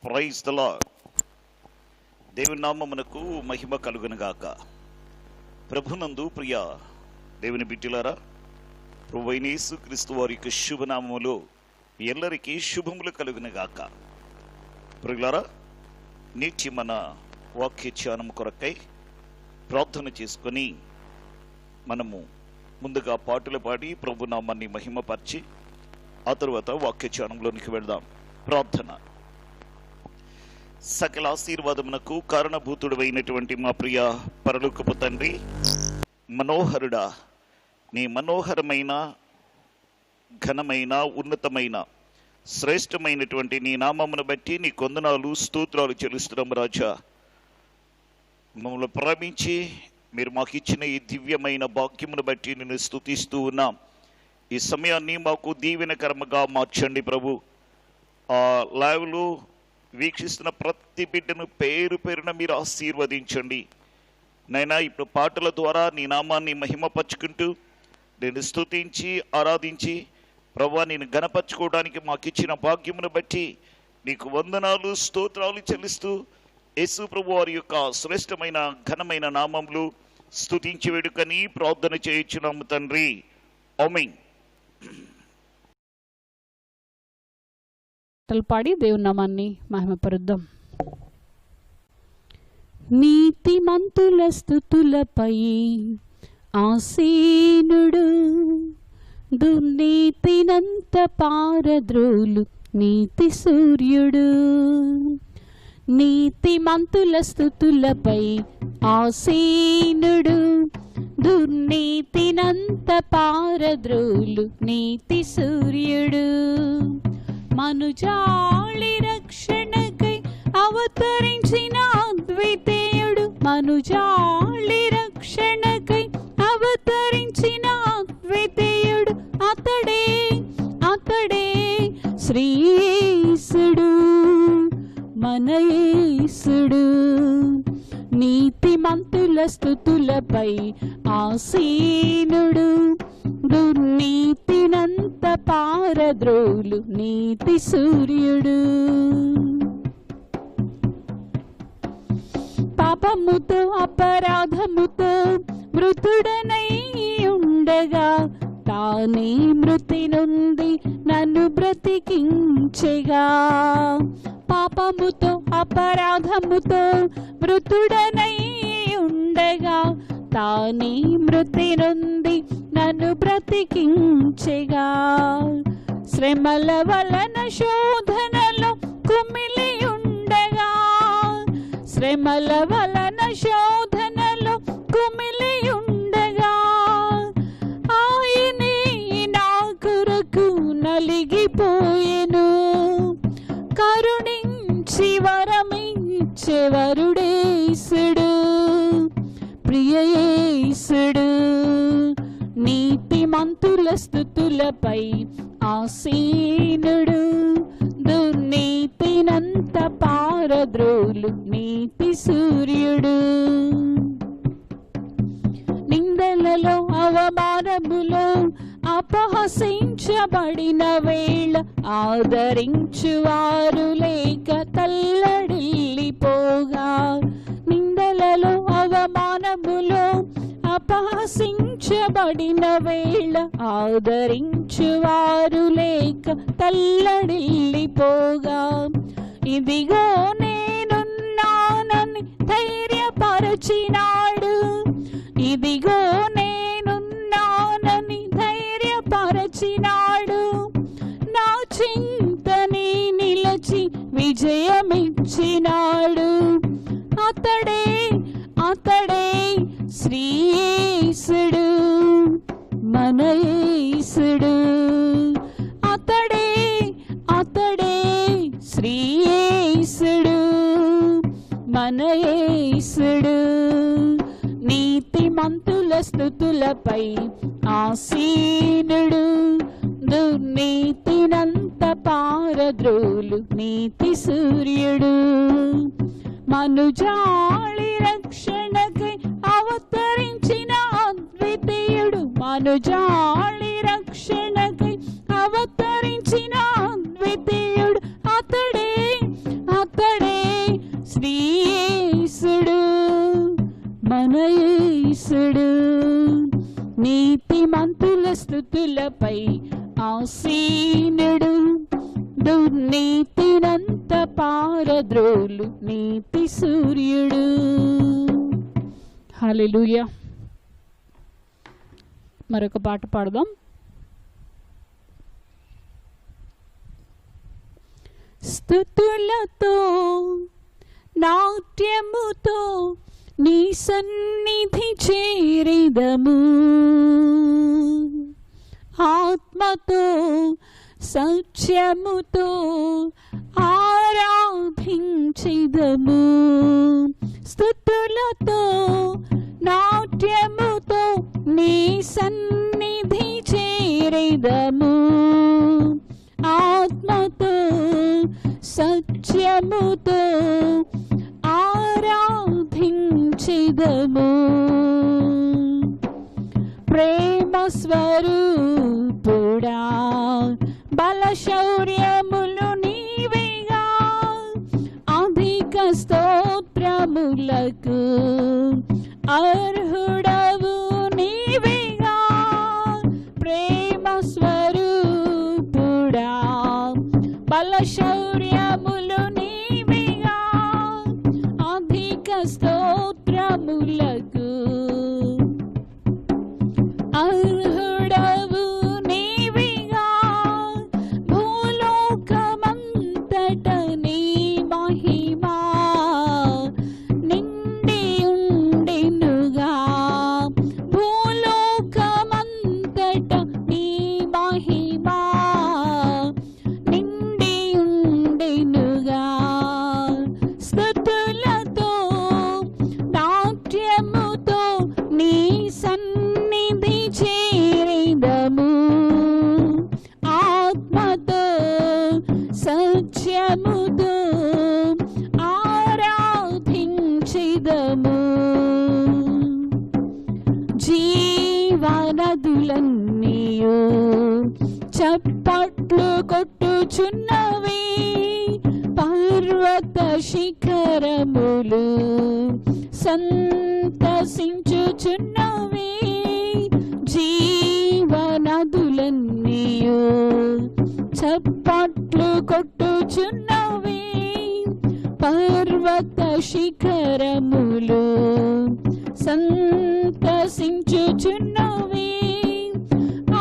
Praise the lord. దేవుని నామమునకు మహిమ కలుగునుగాక. ప్రభునందు ప్రియ దేవుని బిడ్డలారా, ప్రభువైన యేసుక్రీస్తు వారి యొక్క శుభనామములో ಎಲ್ಲರಿకీ శుభములు కలుగునుగాక. ప్రియులారా, నేటి మన వాక్య ధ్యానం కొరకై ప్రార్థన చేసుకొని మనము ముందుగా పాటలు పాడి ప్రభు నామాన్ని మహిమపరిచి ఆ తరువాత వాక్య ధ్యానంలోనికి వెళ్దాం. ప్రార్థన. సకల ఆశీర్వాదమునకు కారణభూతుడు అయినటువంటి మా ప్రియ పరలోకపు తండ్రి, మనోహరుడా, నీ మనోహరమైన ఘనమైన ఉన్నతమైన శ్రేష్టమైనటువంటి నీ నామమును బట్టి నీ కొందనాలు స్తోత్రాలు చెల్లిస్తున్నాం రాజా. మమ్మల్ని ప్రేమించి మీరు మాకు ఇచ్చిన ఈ దివ్యమైన భాగ్యమును బట్టి నేను స్తుతిస్తూ ఉన్నాం. ఈ సమయాన్ని మాకు దీవెనకరముగా మార్చండి ప్రభు. ఆ లైవ్లో వీక్షిస్తున్న ప్రతి బిడ్డను పేరు పేరున మీరు ఆశీర్వదించండి నైనా. ఇప్పుడు పాటల ద్వారా నీ నామాన్ని మహిమపరుచుకుంటూ నేను స్తుతించి ఆరాధించి ప్రభువా నేను గణపరచుకోవడానికి మాకు ఇచ్చిన భాగ్యమును బట్టి నీకు వందనాలు స్తోత్రాలు చెల్లిస్తూ యేసు ప్రభు వారి యొక్క శ్రేష్టమైన ఘనమైన నామములు స్తుతించి వేడుకని ప్రార్థన చేయించున్నాము తండ్రి. ఆమేన్. పాడి దేవుని నామాన్ని మహిమపరుద్దాం. నీతిమంతుల స్తుతులపై ఆసీనుడు, దుర్నీతినంత పారద్రోలు నీతి సూర్యుడు. నీతిమంతుల స్తుతులపై ఆసీనుడు, దుర్నీతినంత పారద్రోలు నీతి సూర్యుడు. మనుజాళి రక్షణకై అవతరించిన అద్వితీయుడు, మనుజాళి రక్షణకై అవతరించిన అద్వితీయుడు. అతడే అతడే శ్రీయేసుడు, మన యేసుడు. నీతిమంతుల స్తుతులపై ఆసీనుడు, దుర్నీతినంత పారద్రోలు నీతి సూర్యుడు. పాపముతో అపరాధముతో మృతుడనై ఉండగా తానే మృతి నుండి నన్ను బ్రతికించెగా. పాపముతో అపరాధముతో మృతుడనై ఉండగా తానే మృతి నుండి నన్ను బ్రతికించెగా. శ్రమల వలన శోధనలో కుమిలి ఉండగా, శ్రమల వలన శోధనలో కుమిలి ఉండగా ఆయనే నా కొరకు నలిగిపోయెను. కరుణించి వరమిచ్చే వరుడేసుడు, ప్రియ యేసుడు. నీతిమంతుల స్తుతులపై ఆసీనుడు, దుర్నీతినంత పారద్రోలు నీతి సూర్యుడు. నిందలలో అవమానములో అపహసించబడిన వేళ ఆదరించువారు లేక తల్లడిల్లిపోగా. నిందలలో అవమానములో అపహసించబడిన వేళ ఆదరించువారు లేక తల్లడిల్లిపోగా. ఇదిగో నేనున్నానని ధైర్యపరచినాడు, ఇదిగో నేనున్నానని ధైర్యపరచినాడు. నా చింతని నిలచి విజయమిచ్చినాడు. అతడే అతడే శ్రీయేసుడు, మన యేసుడు. అతడే అతడే శ్రీయేసుడు, మన యేసుడు. నీతిమంతుల స్తుతులపై ఆసీనుడు, దుర్నీతినంత పారద్రోలు నీతి సూర్యుడు. మనుజాళి రక్షణకై అవతరించిన అద్వితీయుడు, మనుజాళి రక్షణకై అవతరించిన అద్వితీయుడు. అతడే అతడే మన యేసుడు నీతిమంతుల స్తుతులపై ఆసీనుడు దుర్నీతినంత పారద్రోలు నీతి సూర్యుడు. హల్లెలూయా. మరొక పాట పాడదాం. స్తుతులతో నాట్యముతో నీ సన్నిధి చేరిదము, ఆత్మతో సత్యముతో ఆరాధించిదము. స్తుతులతో నాట్యముతో నీ సన్నిధి చేరిదము, ఆత్మతో సత్యముతో ఆరాధించిదము. ప్రేమ స్వరూపుడా బలశౌర్యములు నీవేగా, అధిక స్తోత్రములకు అర్హుడవు నీవేగా. ప్రేమ స్వరూపుడా బలశౌర్యములు నీవేగా, అధిక స్తోత్రములకు అర్హుడవు నీవేగా. భూలోకమంతట నీ మహిమా నిండి ఉండెనుగా, భూలోకమంతట నీ మహిమా నిండి ఉండెనుగా. స్తుతులతో నాట్యముతో నీ సన్నిధి చేరిదము, ఆత్మతో సత్యముతో ఆరాధించిదము. జీవనదులన్నీయు చప్పట్లు కొట్టుచున్నవి, పర్వత శిఖరములు సంతసించుచున్నవి. జీవనదులన్నీయు చప్పట్లు కొట్టుచున్నవి, పర్వత శిఖరములు సంతసించుచున్నవి.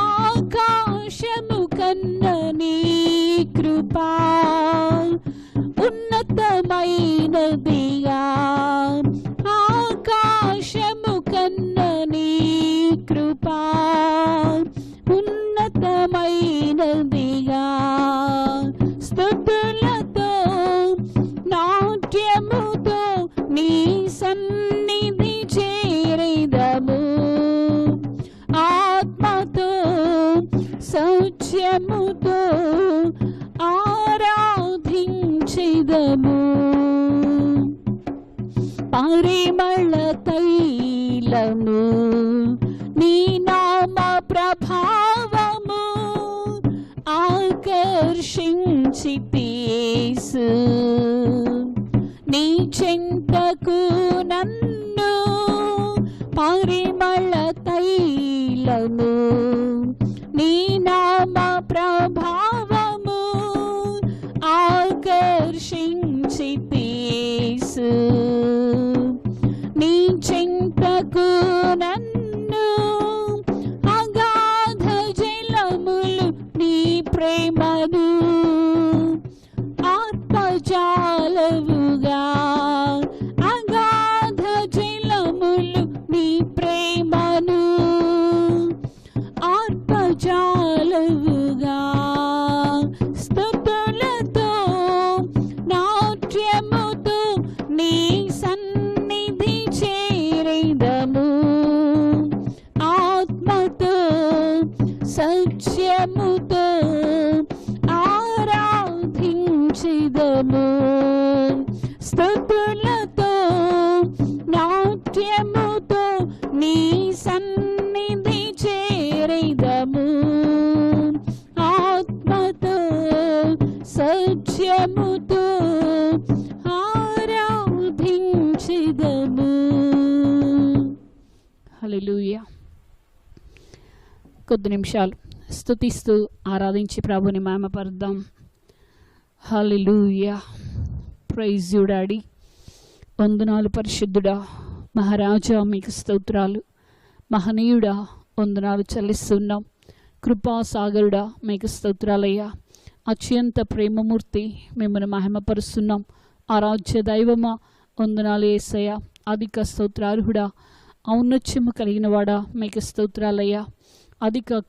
ఆకాశము కన్న నీ కృపా ఉన్నతమైనదిగా, ఆకాశము కన్న నీ కృపా ఉన్నతమైనదిగా. స్తుతులతో నాట్యముతో నీ సన్నిధి చేరిదము, ఆత్మతో సత్యముతో ఆరాధించిదము. పరిమళ తైలము నీ నామ ప్రభావము ఆకర్షించితేసు, నీ చెంతకు నన్ను. పరిమళ తైలము నీ నామ ప్రభావము ఆకర్షించితేసు, నీ చెంతకు నన్ను. అగాధ జలములు నీ ప్రేమను ఆత్మజాలవుగా, అగాధ జలములు నీ ప్రేమను ఆత్మజాలవుగా. స్తుతులతో నాట్యముతో నీ సన్నిధి చేరిదము, ఆత్మతో సత్యముతో ఆరాధించిదము. స్తుతులతో నాట్యముతో నీ సన్నిధి చేరిదము, ఆత్మతో సత్యముతో ఆరాధించిదము. కొద్ది నిమిషాలు స్తుతిస్తూ ఆరాధించి ప్రభుని మహిమపరుద్దాం. హల్లెలూయా. Praise you daddy. వందనాలు పరిశుద్ధుడా, మహారాజా మీకు స్తోత్రాలు. మహనీయుడా వందనాలు చెల్లిస్తున్నాం. కృపాసాగరుడా మీకు స్తోత్రాలయ్యా. అత్యంత ప్రేమమూర్తి మిమ్మల్ని మహిమపరుస్తున్నాం. ఆరాధ్య దైవమా వందనాలు యేసయ్యా. అధిక స్తోత్రార్హుడా, ఔన్నత్యము కలిగిన వాడా మీకు స్తోత్రాలయ్యా. అధిక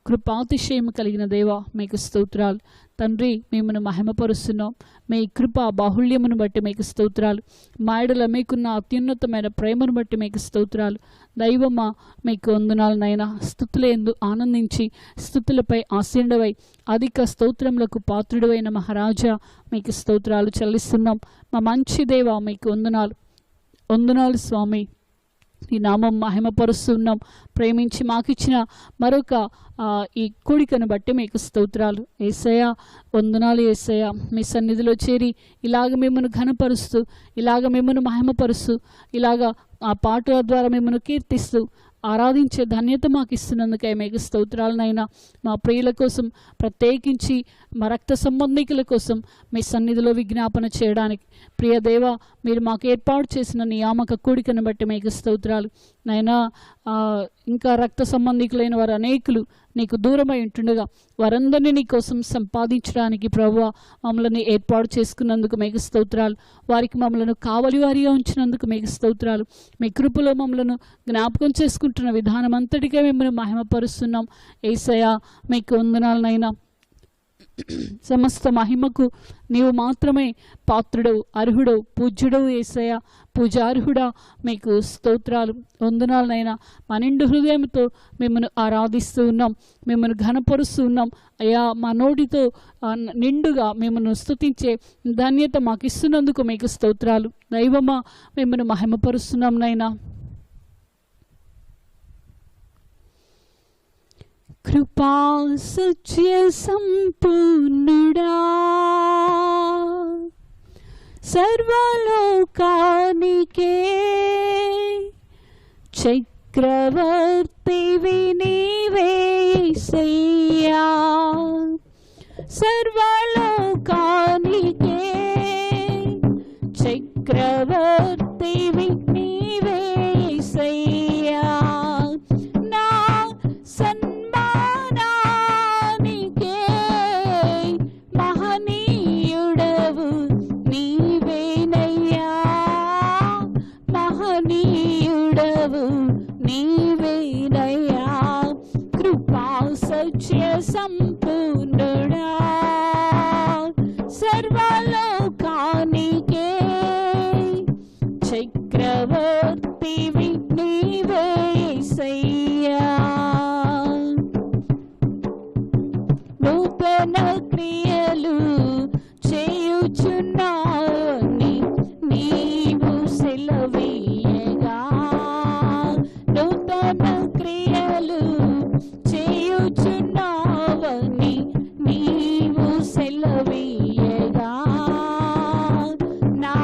కృపాతిశయము కలిగిన దేవా మీకు స్తోత్రాలు. తండ్రి మిమ్మల్ని మహిమపరుస్తున్నాం. మీ కృప బాహుళ్యమును బట్టి మీకు స్తోత్రాలు. మాయడల మీకున్న అత్యున్నతమైన ప్రేమను బట్టి మీకు స్తోత్రాలు. దైవమా మీకు వందనాలనైనా. స్తుతులందు ఆనందించి స్తుతులపై ఆసీనుడవై అధిక స్తోత్రములకు పాత్రుడవైన మహారాజా మీకు స్తోత్రాలు చెల్లిస్తున్నాం. మా మంచి దేవా మీకు వందనాలు. వందనాలు స్వామి. ఈ నామం మహిమపరుస్తున్నాం. ప్రేమించి మాకిచ్చిన మరొక ఈ కూడికను బట్టి మీకు స్తోత్రాలు యేసయ్యా. వందనాలు యేసయ్యా. మీ సన్నిధిలో చేరి ఇలాగ మిమ్మల్ని ఘనపరుస్తూ, ఇలాగ మిమ్మల్ని మహిమపరుస్తూ, ఇలాగ ఆ పాటల ద్వారా మిమ్మల్ని కీర్తిస్తూ ఆరాధించే ధన్యత మాకు ఇస్తున్నందుకే మీకు స్తోత్రాలనైనా. మా ప్రియుల కోసం ప్రత్యేకించి మా రక్త సంబంధికుల కోసం మీ సన్నిధిలో విజ్ఞాపన చేయడానికి ప్రియ దేవ మీరు మాకు ఏర్పాటు చేసిన నియామక కూడికను బట్టి మీకు స్తోత్రాలు నైనా. ఇంకా రక్త సంబంధికులైన వారు అనేకులు నీకు దూరమై ఉంటుండగా వారందరినీ నీ కోసం సంపాదించడానికి ప్రభువా మమ్మల్ని ఏర్పాటు చేసుకున్నందుకు మీకు స్తోత్రాలు. వారికి మమ్మల్ని కావలి వారిగా ఉంచినందుకు మీకు స్తోత్రాలు. మీ కృపలో మమ్మల్ని జ్ఞాపకం చేసుకుంటున్న విధానం అంతటికే మిమ్మల్ని మహిమపరుస్తున్నాం యేసయ్యా. మీకు వందనాలనైనా. సమస్త మహిమకు నీవు మాత్రమే పాత్రుడవు, అర్హుడవు, పూజ్యుడవు యేసయ్యా. పూజార్హుడా మీకు స్తోత్రాలు వందనాలనైనా. మా నిండు హృదయంతో మిమ్మల్ని ఆరాధిస్తూ ఉన్నాం, మిమ్మల్ని ఘనపరుస్తూ ఉన్నాం అయ్యా. మా నోటితో నిండుగా మిమ్మల్ని స్తుతించే ధన్యత మాకు ఇస్తున్నందుకు మీకు స్తోత్రాలు. దైవమా మిమ్మల్ని మహిమపరుస్తున్నాం నైనా. కృపా సత్య సంపూర్ణుడా, సర్వలోకానికే చక్రవర్తివి నీవే యేసయ్యా. సర్వలోకానికే చక్రవర్తివి నీవే యేసయ్యా. నా సన్మానానికే మహనీయుడవు నీవేనయ్యా. మహనీయుడవు నీవేనయ్యా. కృపా సత్య సంపూర్ణుడా, సర్వలోకానికే చక్రవర్తివి నీవే యేసయ్యా. నూతన క్రియలు చేయుచున్నావని నీవు సెలవీయగా, నూతన క్రియలు చేయుచున్నావని నీవు సెలవీయగా, నా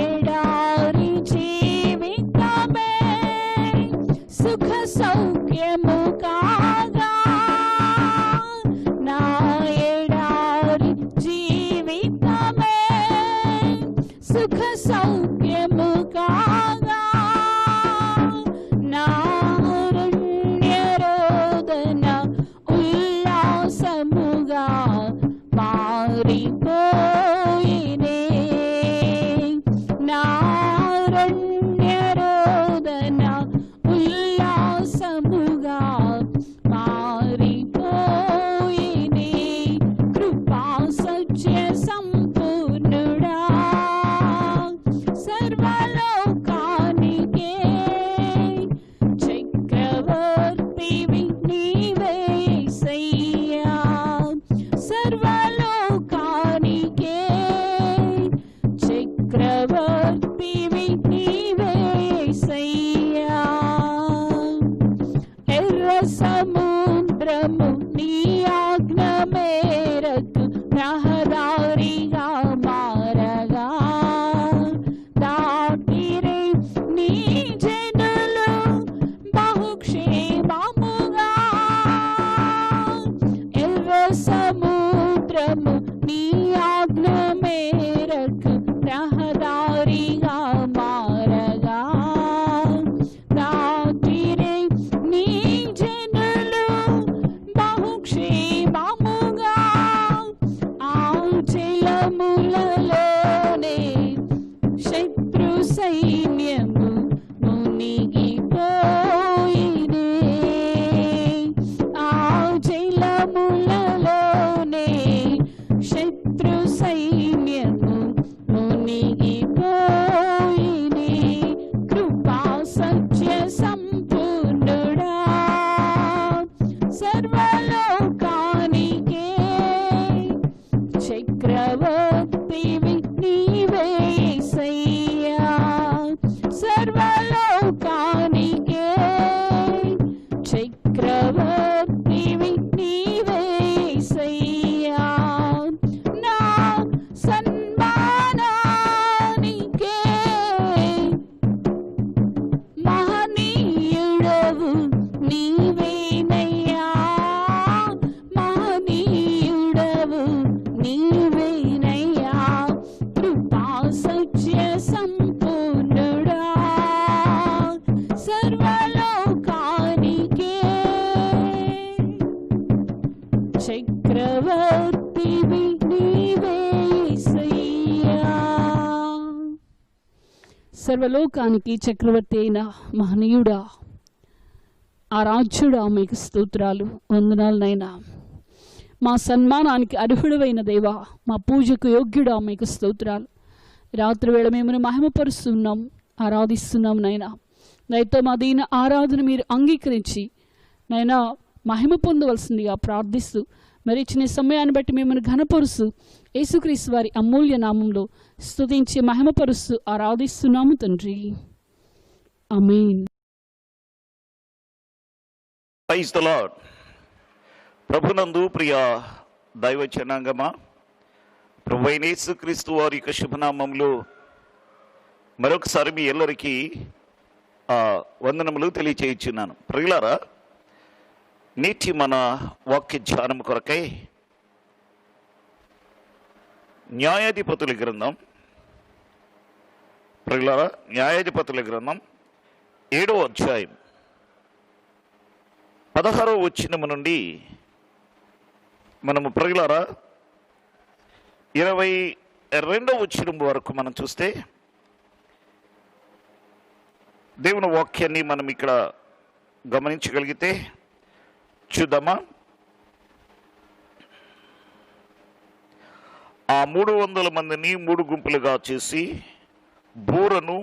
ఎడారి జీవితమే సుఖ సౌఖ్యము కాగా, నా ఎడారి జీవితమే సుఖ సౌఖ్యము కాగా, నా అరణ్యరోదన ఉల్లాసముగా మారిపోయినే. నా అరణ్యరోదన ఉల్లాసముగా మారిపోయినే. కృపా సత్య సంపూర్ణుడా, సర్వలోకానికే చక్రవర్తివి నీవే యేసయ్యా. సర్వలోకానికే చక్రవర్తివి నీవే యేసయ్యా. ఎర్ర సముద్రము నీ ఆజ్ఞ మేరకు రహదారిగా మారగా, దాటిరే నీ జనులు బహుక్షేమముగా సర్వలోకానికి చక్రవర్తి అయిన మహనీయుడా, ఆరాధ్యుడా, మీకు స్తోత్రాలు, వందనాలనైనా. మా సన్మానానికి అర్హుడైన దేవా, మా పూజకు యోగ్యుడా, మీకు స్తోత్రాలు. రాత్రి వేళ మిమ్మల్ని మహిమపరుస్తున్నాం, ఆరాధిస్తున్నాం నైనా. దయతో మా దీన ఆరాధన మీరు అంగీకరించి నైనా మహిమ పొందవలసిందిగా ప్రార్థిస్తూ, మరి ఇచ్చిన సమయాన్ని బట్టి మిమ్మల్ని ఘనపరుస్తూ, యేసుక్రీస్తు వారి అమూల్య నామంలో స్తుతించి మహిమపరుస్తూ ఆరాధిస్తున్నాము తండ్రి. ఆమేన్. Praise the Lord. ప్రభునందు ప్రియ దైవ జనాంగమా, ప్రభువైన యేసుక్రీస్తు వారి యొక్క శుభనామంలో మరొకసారి మీ ಎಲ್ಲరికీ వందనములు తెలియచేయుచున్నాను. ప్రియులారా, నేటి మన వాక్య ధ్యానం కొరకై న్యాయాధిపతుల గ్రంథం, ప్రియులారా, న్యాయాధిపతుల గ్రంథం 7వ అధ్యాయం 16వ వచనము నుండి మనము ప్రియులారా 22వ వచనం వరకు మనం చూస్తే దేవుని వాక్యాన్ని మనం ఇక్కడ గమనించగలిగితే చూద్దామా? ఆ 300 మందిని 3 గుంపులుగా చేసి బూరను,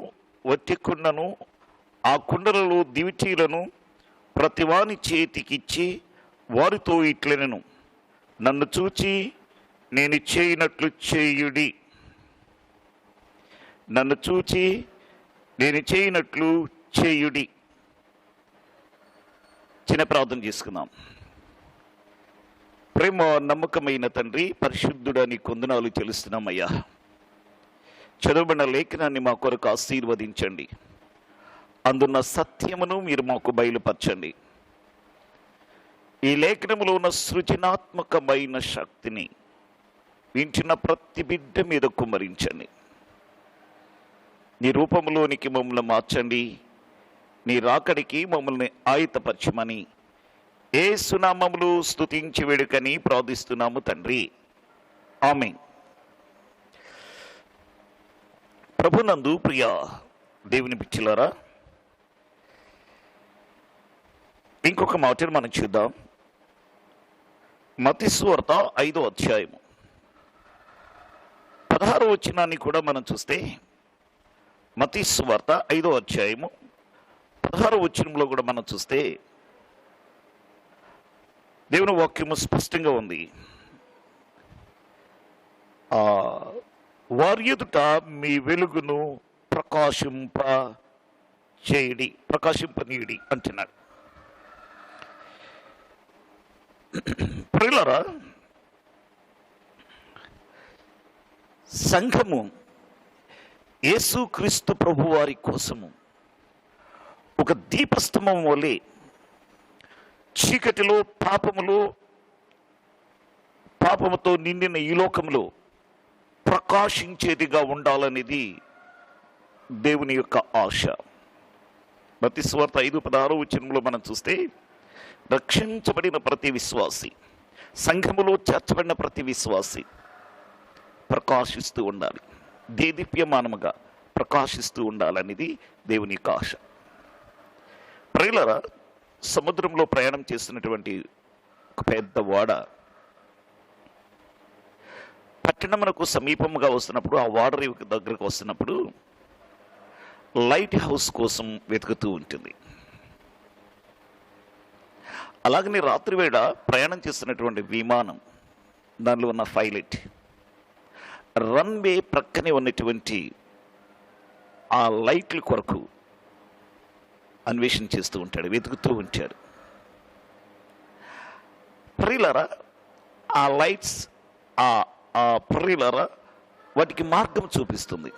వట్టి కుండను, ఆ కుండలలో దివిటీలను ప్రతివాని చేతికిచ్చి వారితో ఇట్లనెను, నన్ను చూచి నేను చేయనట్లు చేయుడి. నన్ను చూచి నేను చేయనట్లు చేయుడి. చిన్న ప్రార్థన చేసుకుందాం. ప్రేమ నమ్మకమైన తండ్రి, పరిశుద్ధుడని కొందనాలు చెల్లిస్తున్నామయ్యా. చదువుబడిన లేఖనాన్ని మా కొరకు ఆశీర్వదించండి. అందున్న సత్యమును మీరు మాకు బయలుపరచండి. ఈ లేఖనములో ఉన్న సృజనాత్మకమైన శక్తిని వింటున్న ప్రతి బిడ్డ మీద కుమ్మరించండి. నీ రూపంలోనికి మమ్మల్ని మార్చండి. నీ రాకడికి మమ్మల్ని ఆయుతపరచమని యేసు నామములో స్తుతించి వేడుకని ప్రార్థిస్తున్నాము తండ్రి. ఆమేన్. ప్రభునందు ప్రియ దేవుని పిచ్చిలారా, ఇంకొక మాటను మనం చూద్దాం. మత్తయి సువార్త 5వ అధ్యాయము 16వ వచనాన్ని కూడా మనం చూస్తే, మత్తయి సువార్త 5వ అధ్యాయము 16వ వచనంలో కూడా మనం చూస్తే దేవుని వాక్యము స్పష్టంగా ఉంది. వారి ఎదుట మీ వెలుగును ప్రకాశింపనీయుడి అంటున్నాడు. ప్రియులారా, సంఘము యేసుక్రీస్తు ప్రభువారి కోసము ఒక దీపస్తంభం వలె చీకటిలో పాపముతో నిండిన ఈ లోకంలో ప్రకాశించేదిగా ఉండాలనేది దేవుని యొక్క ఆశ. మత్తయి సువార్త 5:16 వచనంలో మనం చూస్తే, రక్షించబడిన ప్రతి విశ్వాసి, సంఘములో చేర్చబడిన ప్రతి విశ్వాసి ప్రకాశిస్తూ ఉండాలి, దేదీప్యమానముగా ప్రకాశిస్తూ ఉండాలనేది దేవుని యొక్క ఆశ. ప్రియులారా, సముద్రంలో ప్రయాణం చేస్తున్నటువంటి ఒక పెద్ద ఓడ పట్టణమునకు సమీపంగా వస్తున్నప్పుడు, ఆ ఓడ దగ్గరకు వస్తున్నప్పుడు లైట్ హౌస్ కోసం వెతుకుతూ ఉంటుంది. అలాగనే రాత్రివేళ ప్రయాణం చేస్తున్నటువంటి విమానం, దానిలో ఉన్న పైలట్ రన్వే ప్రక్కనే ఉన్నటువంటి ఆ లైట్ల కొరకు అన్వేషణ చేస్తూ ఉంటాడు, వెతుకుతూ ఉంటాడు. ప్రియులారా, ఆ లైట్స్ ప్రియులారా వాటికి మార్గం చూపిస్తుంది.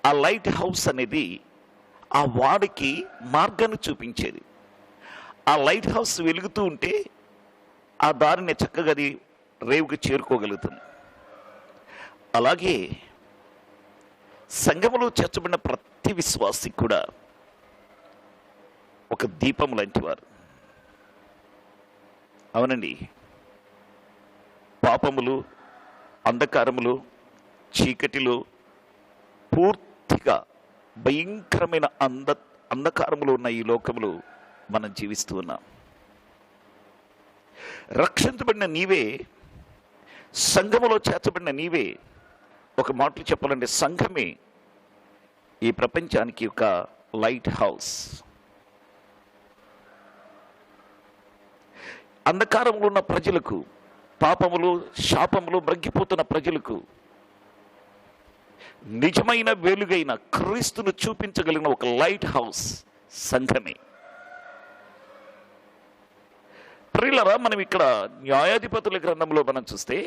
ఆ లైట్ హౌస్ అనేది ఆ వాడికి మార్గాన్ని చూపించేది. ఆ లైట్ హౌస్ వెలుగుతూ ఉంటే ఆ దారిని చక్కగా అది రేవుకి చేరుకోగలుగుతుంది. అలాగే సంఘములో చేర్చబడిన ప్రతి విశ్వాసి కూడా ఒక దీపం లాంటి వారు. అవునండి, పాపములు, అంధకారములు, చీకటిలో పూర్తిగా భయంకరమైన అంధకారంలో ఉన్న ఈ లోకంలో మనం జీవిస్తూ ఉన్నాం. రక్షించబడిన నీవే, సంఘములో చేర్చబడిన నీవే, ఒక మాటలు చెప్పాలంటే సంఘమే ఈ ప్రపంచానికి ఒక లైట్ హౌస్. అంధకారంలో ఉన్న ప్రజలకు, పాపములు శాపములు మ్రగ్గిపోతున్న ప్రజలకు నిజమైన వెలుగైన క్రీస్తును చూపించగలిగిన ఒక లైట్ హౌస్ సంఘమే. ప్రియులారా, మనం ఇక్కడ న్యాయాధిపతుల గ్రంథంలో మనం చూస్తే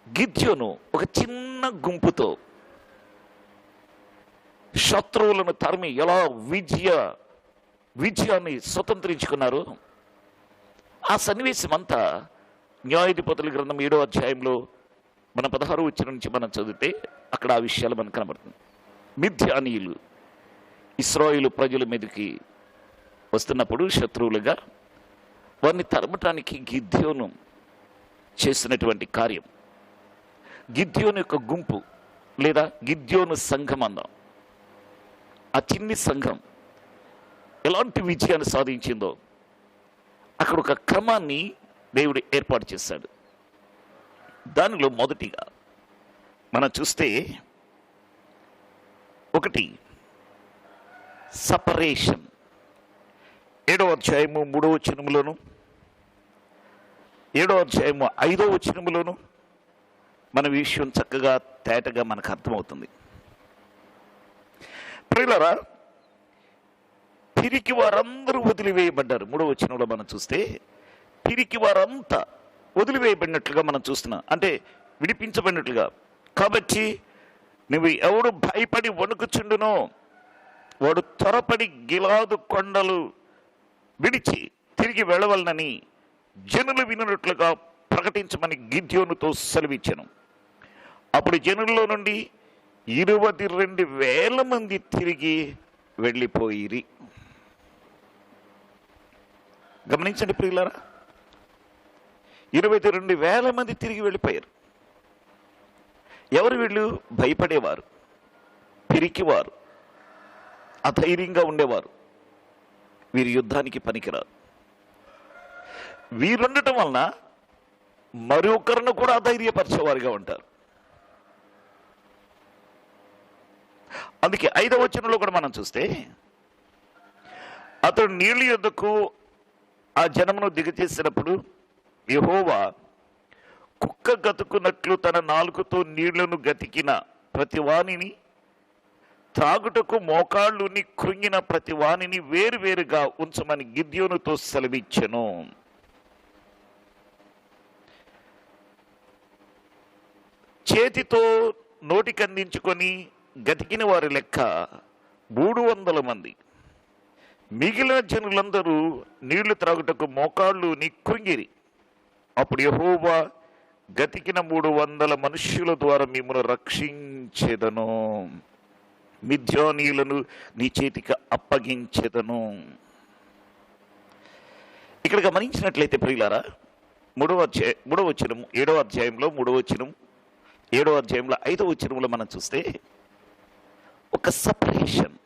గిద్యోను ఒక చిన్న గుంపుతో శత్రువులను తరిమి ఎలా విజయాన్ని స్వతంత్రించుకున్నారు, ఆ సన్నివేశం అంతా న్యాయాధిపతుల గ్రంథం 7వ అధ్యాయంలో మన 16వ వచనం నుంచి మనం చదివితే అక్కడ ఆ విషయాలు మనకు కనబడుతుంది. మిద్యానీయులు ఇశ్రాయేలు ప్రజల మీదకి వస్తున్నప్పుడు శత్రువులుగా వారిని తరమటానికి గిద్యోను చేసినటువంటి కార్యం, గిద్యోను యొక్క గుంపు లేదా గిద్యోను సంఘం అందాం, ఆ చిన్ని సంఘం ఎలాంటి విజయాన్ని సాధించిందో అక్కడ ఒక క్రమాన్ని దేవుడు ఏర్పాటు చేశాడు. దానిలో మొదటిగా మనం చూస్తే ఒకటి సపరేషన్. 7వ అధ్యాయము 3వ వచనములోను 7వ అధ్యాయము 5వ వచనములోను మన విషయం చక్కగా తేటగా మనకు అర్థమవుతుంది. ప్రియులారా, పిరికి వారందరూ వదిలివేయబడ్డారు. 3వ వచనంలో మనం చూస్తే పిరికి వారంతా వదిలివేయబడినట్లుగా మనం చూస్తున్నాం, అంటే విడిపించబడినట్లుగా. కాబట్టి నువ్వు ఎవడు భయపడి వణుకుచుండునో వాడు త్వరపడి గిలాదు కొండలు విడిచి తిరిగి వెళ్ళవలనని జనులు వినున్నట్లుగా ప్రకటించమని గిద్యోనుతో సెలవిచ్చాను. అప్పుడు జనుల్లో నుండి 22,000 మంది తిరిగి వెళ్ళిపోయిరి. గమనించండి ప్రియులారా, 22,000 మంది తిరిగి వెళ్ళిపోయారు. ఎవరు వీళ్ళు? భయపడేవారు, పిరికివారు, అధైర్యంగా ఉండేవారు. వీరు యుద్ధానికి పనికిరారు. వీరుండటం వలన మరొకరిని కూడా అధైర్యపరిచేవారుగా ఉంటారు. అందుకే 5వ వచనంలో కూడా మనం చూస్తే అతడు నీళ్ళ యొద్దకు ఆ జనమును దిగచేసినప్పుడు యెహోవా కుక్క గతుకున్నట్లు తన నాలుకతో నీళ్లను గతికిన ప్రతి వానిని, త్రాగుటకు మోకాళ్ళుని కృంగిన ప్రతి వానిని వేరువేరుగా ఉంచమని గిద్యోనుతో సెలవిచ్చెను. చేతితో నోటికందించుకొని గతికిన వారి లెక్క 300 మంది. మిగిలిన జనులందరూ నీళ్లు త్రాగుటకు మోకాళ్ళుని కృంగిరి. అప్పుడు యెహోవా గతికిన 300 మనుష్యుల ద్వారా మిమ్మును రక్షించెదను, మిద్యానీయులను నీ చేతికి అప్పగించెదను. ఇక్కడ గమనించినట్లయితే ప్రియులారా, 3వ వచనం 7వ అధ్యాయంలో 3వ వచనం 7వ అధ్యాయంలో 5వ వచనంలో మనం చూస్తే ఒక సపరేషన్,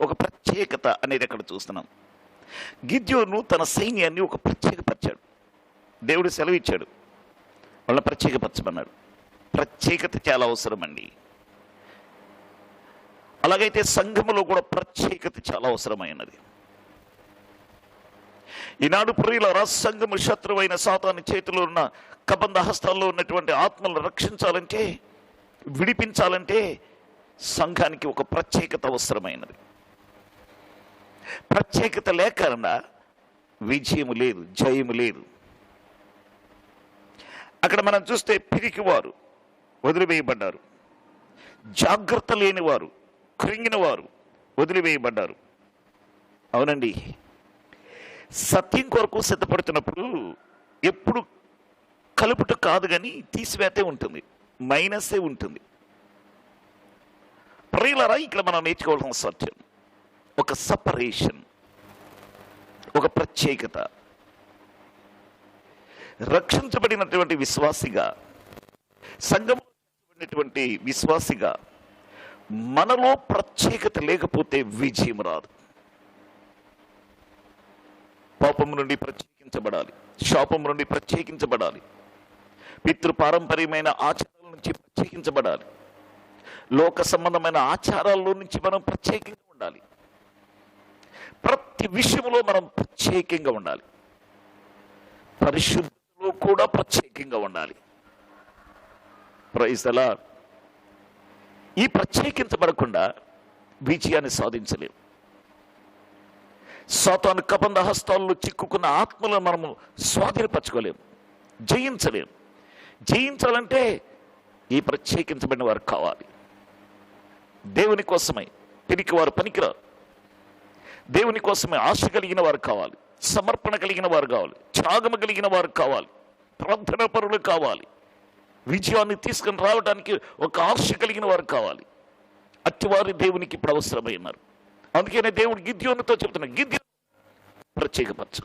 ఒక ప్రత్యేకత అనేది అక్కడ చూస్తున్నాం. గిద్యోను తన సైన్యాన్ని ఒక ప్రత్యేకపరిచాడు. దేవుడు సెలవిచ్చాడు, వాళ్ళని ప్రత్యేకపరచమన్నాడు. ప్రత్యేకత చాలా అవసరం అండి. అలాగైతే సంఘములో కూడా ప్రత్యేకత చాలా అవసరమైనది. ఈనాడు ప్రియులారా, సంఘము శత్రువైన సాతాను చేతిలో ఉన్న కబంధ హస్తాల్లో ఉన్నటువంటి ఆత్మలను రక్షించాలంటే, విడిపించాలంటే సంఘానికి ఒక ప్రత్యేకత అవసరమైనది. ప్రత్యేకత లేకుండా విజయము లేదు, జయము లేదు. అక్కడ మనం చూస్తే పిరికివారు వదిలివేయబడ్డారు, జాగ్రత్త లేని వారు, కృంగిన వారు వదిలివేయబడ్డారు. అవునండి, సత్యం కొరకు సిద్ధపడుతున్నప్పుడు ఎప్పుడు కలుపుట కాదు కానీ తీసివేతే ఉంటుంది, మైనసే ఉంటుంది. ప్రియులారా, ఇక్కడ మనం నేర్చుకోవాల్సిన సత్యం ఒక సపరేషన్, ఒక ప్రత్యేకత. రక్షించబడినటువంటి విశ్వాసిగా, సంఘము కలిగినటువంటి విశ్వాసిగా మనలో ప్రత్యేకత లేకపోతే విజయం రాదు. పాపం నుండి ప్రత్యేకించబడాలి, శాపం నుండి ప్రత్యేకించబడాలి, పితృపారంపర్యమైన ఆచారాల నుంచి ప్రత్యేకించబడాలి, లోక సంబంధమైన ఆచారాల్లో నుంచి మనం ప్రత్యేకంగా ఉండాలి. ప్రతి విషయంలో మనం ప్రత్యేకంగా ఉండాలి. పరిశుద్ధతలో కూడా ప్రత్యేకంగా ఉండాలి. Praise the Lord. ఈ ప్రత్యేకించబడకుండా విజయాన్ని సాధించలేము. సాతాను కబంధ హస్తాల్లో చిక్కుకున్న ఆత్మలను మనము స్వాధీనపరచుకోలేము, జయించలేము. జయించాలంటే ఈ ప్రత్యేకించబడిన వారు కావాలి. దేవుని కోసమై తిరిగి వారు పనికిరారు. దేవుని కోసమే ఆశ కలిగిన వారు కావాలి, సమర్పణ కలిగిన వారు కావాలి, త్యాగము కలిగిన వారు కావాలి, ప్రార్థనా పరులు కావాలి. విజయాన్ని తీసుకుని రావడానికి ఒక ఆశ కలిగిన వారు కావాలి. అట్టివారు దేవునికి ఇప్పుడు అవసరమై ఉన్నారు. అందుకనే దేవుడు గిద్యోనుతో చెప్తున్నాడు, గిద్యోను ప్రత్యేకపరచు.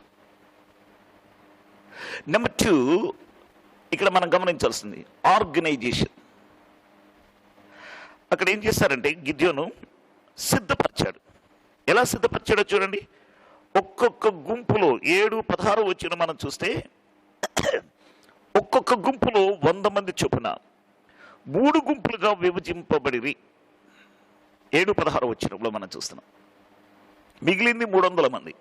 నెంబర్ 2, ఇక్కడ మనం గమనించాల్సింది ఆర్గనైజేషన్. అక్కడ ఏం చేశారంటే గిద్యోను సిద్ధపరిచాడు. ఎలా సిద్ధపరిచాడో చూడండి. ఒక్కొక్క గుంపులో 7:16 వచ్చిన మనం చూస్తే ఒక్కొక్క గుంపులో 100 మంది చొప్పున 3 గుంపులుగా విభజింపబడిరి. 7:16 వచ్చినప్పుడు మనం చూస్తున్నాం. మిగిలింది 300 మంది.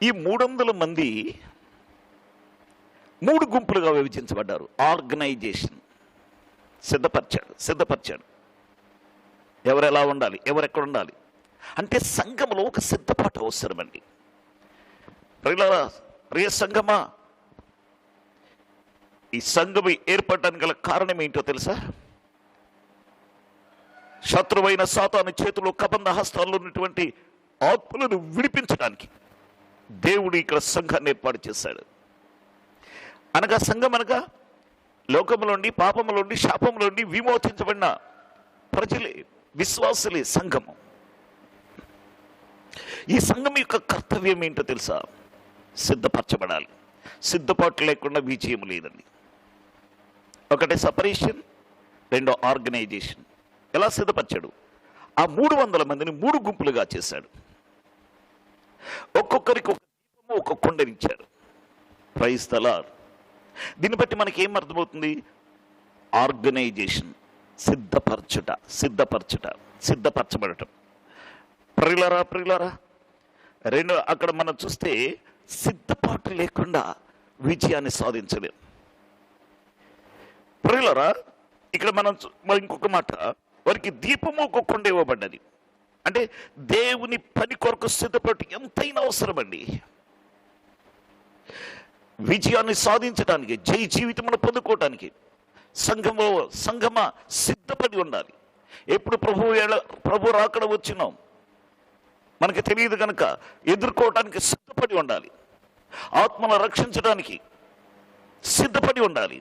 ఈ 300 మంది 3 గుంపులుగా విభజించబడ్డారు. ఆర్గనైజేషన్ సిద్ధపరిచాడు. ఎవరెలా ఉండాలి, ఎవరెక్కడ ఉండాలి అంటే సంఘంలో ఒక సిద్ధపాటు అవసరమండి. ప్రియ సంఘమా, ఈ సంఘం ఏర్పడడానికి గల కారణం ఏంటో తెలుసా? శత్రువైన సాతాను చేతిలో కబంధ హస్తాల్లో ఉన్నటువంటి ఆత్మలను విడిపించడానికి దేవుడు ఇక్కడ సంఘాన్ని ఏర్పాటు చేశాడు. అనగా సంఘం అనగా లోకములోండి, పాపములోండి, శాపములోండి విమోచించబడిన ప్రజలే, విశ్వాసులే సంఘము. ఈ సంఘం యొక్క కర్తవ్యం ఏంటో తెలుసా? సిద్ధపరచబడాలి. సిద్ధపాటు లేకుండా విజయం లేదండి. ఒకటి సపరేషన్, రెండో ఆర్గనైజేషన్. ఎలా సిద్ధపరిచాడు? ఆ 300 మందిని 3 గుంపులుగా చేశాడు. ఒక్కొక్కరికి ఒక దీపము, ఒక కొండనిచ్చాడు. Praise the lord. దీన్ని బట్టి మనకి ఏం అర్థమవుతుంది? ఆర్గనైజేషన్, సిద్ధపరచబడటం. ప్రియులారా, రెండు అక్కడ మనం చూస్తే సిద్ధపాటు లేకుండా విజయాన్ని సాధించలేం. ప్రియులారా, ఇక్కడ మనం ఇంకొక మాట, వారికి దీపము, ఒక కొండ ఇవ్వబడ్డది. అంటే దేవుని పని కొరకు సిద్ధపాటు ఎంతైనా అవసరమండి. విజయాన్ని సాధించడానికి, జయ జీవితమును పొందుకోవటానికి సంఘమా సిద్ధపడి ఉండాలి. ఎప్పుడు ప్రభు రాకడ వచ్చినాం మనకి తెలియదు కనుక ఎదుర్కోవటానికి సిద్ధపడి ఉండాలి. ఆత్మను రక్షించడానికి సిద్ధపడి ఉండాలి.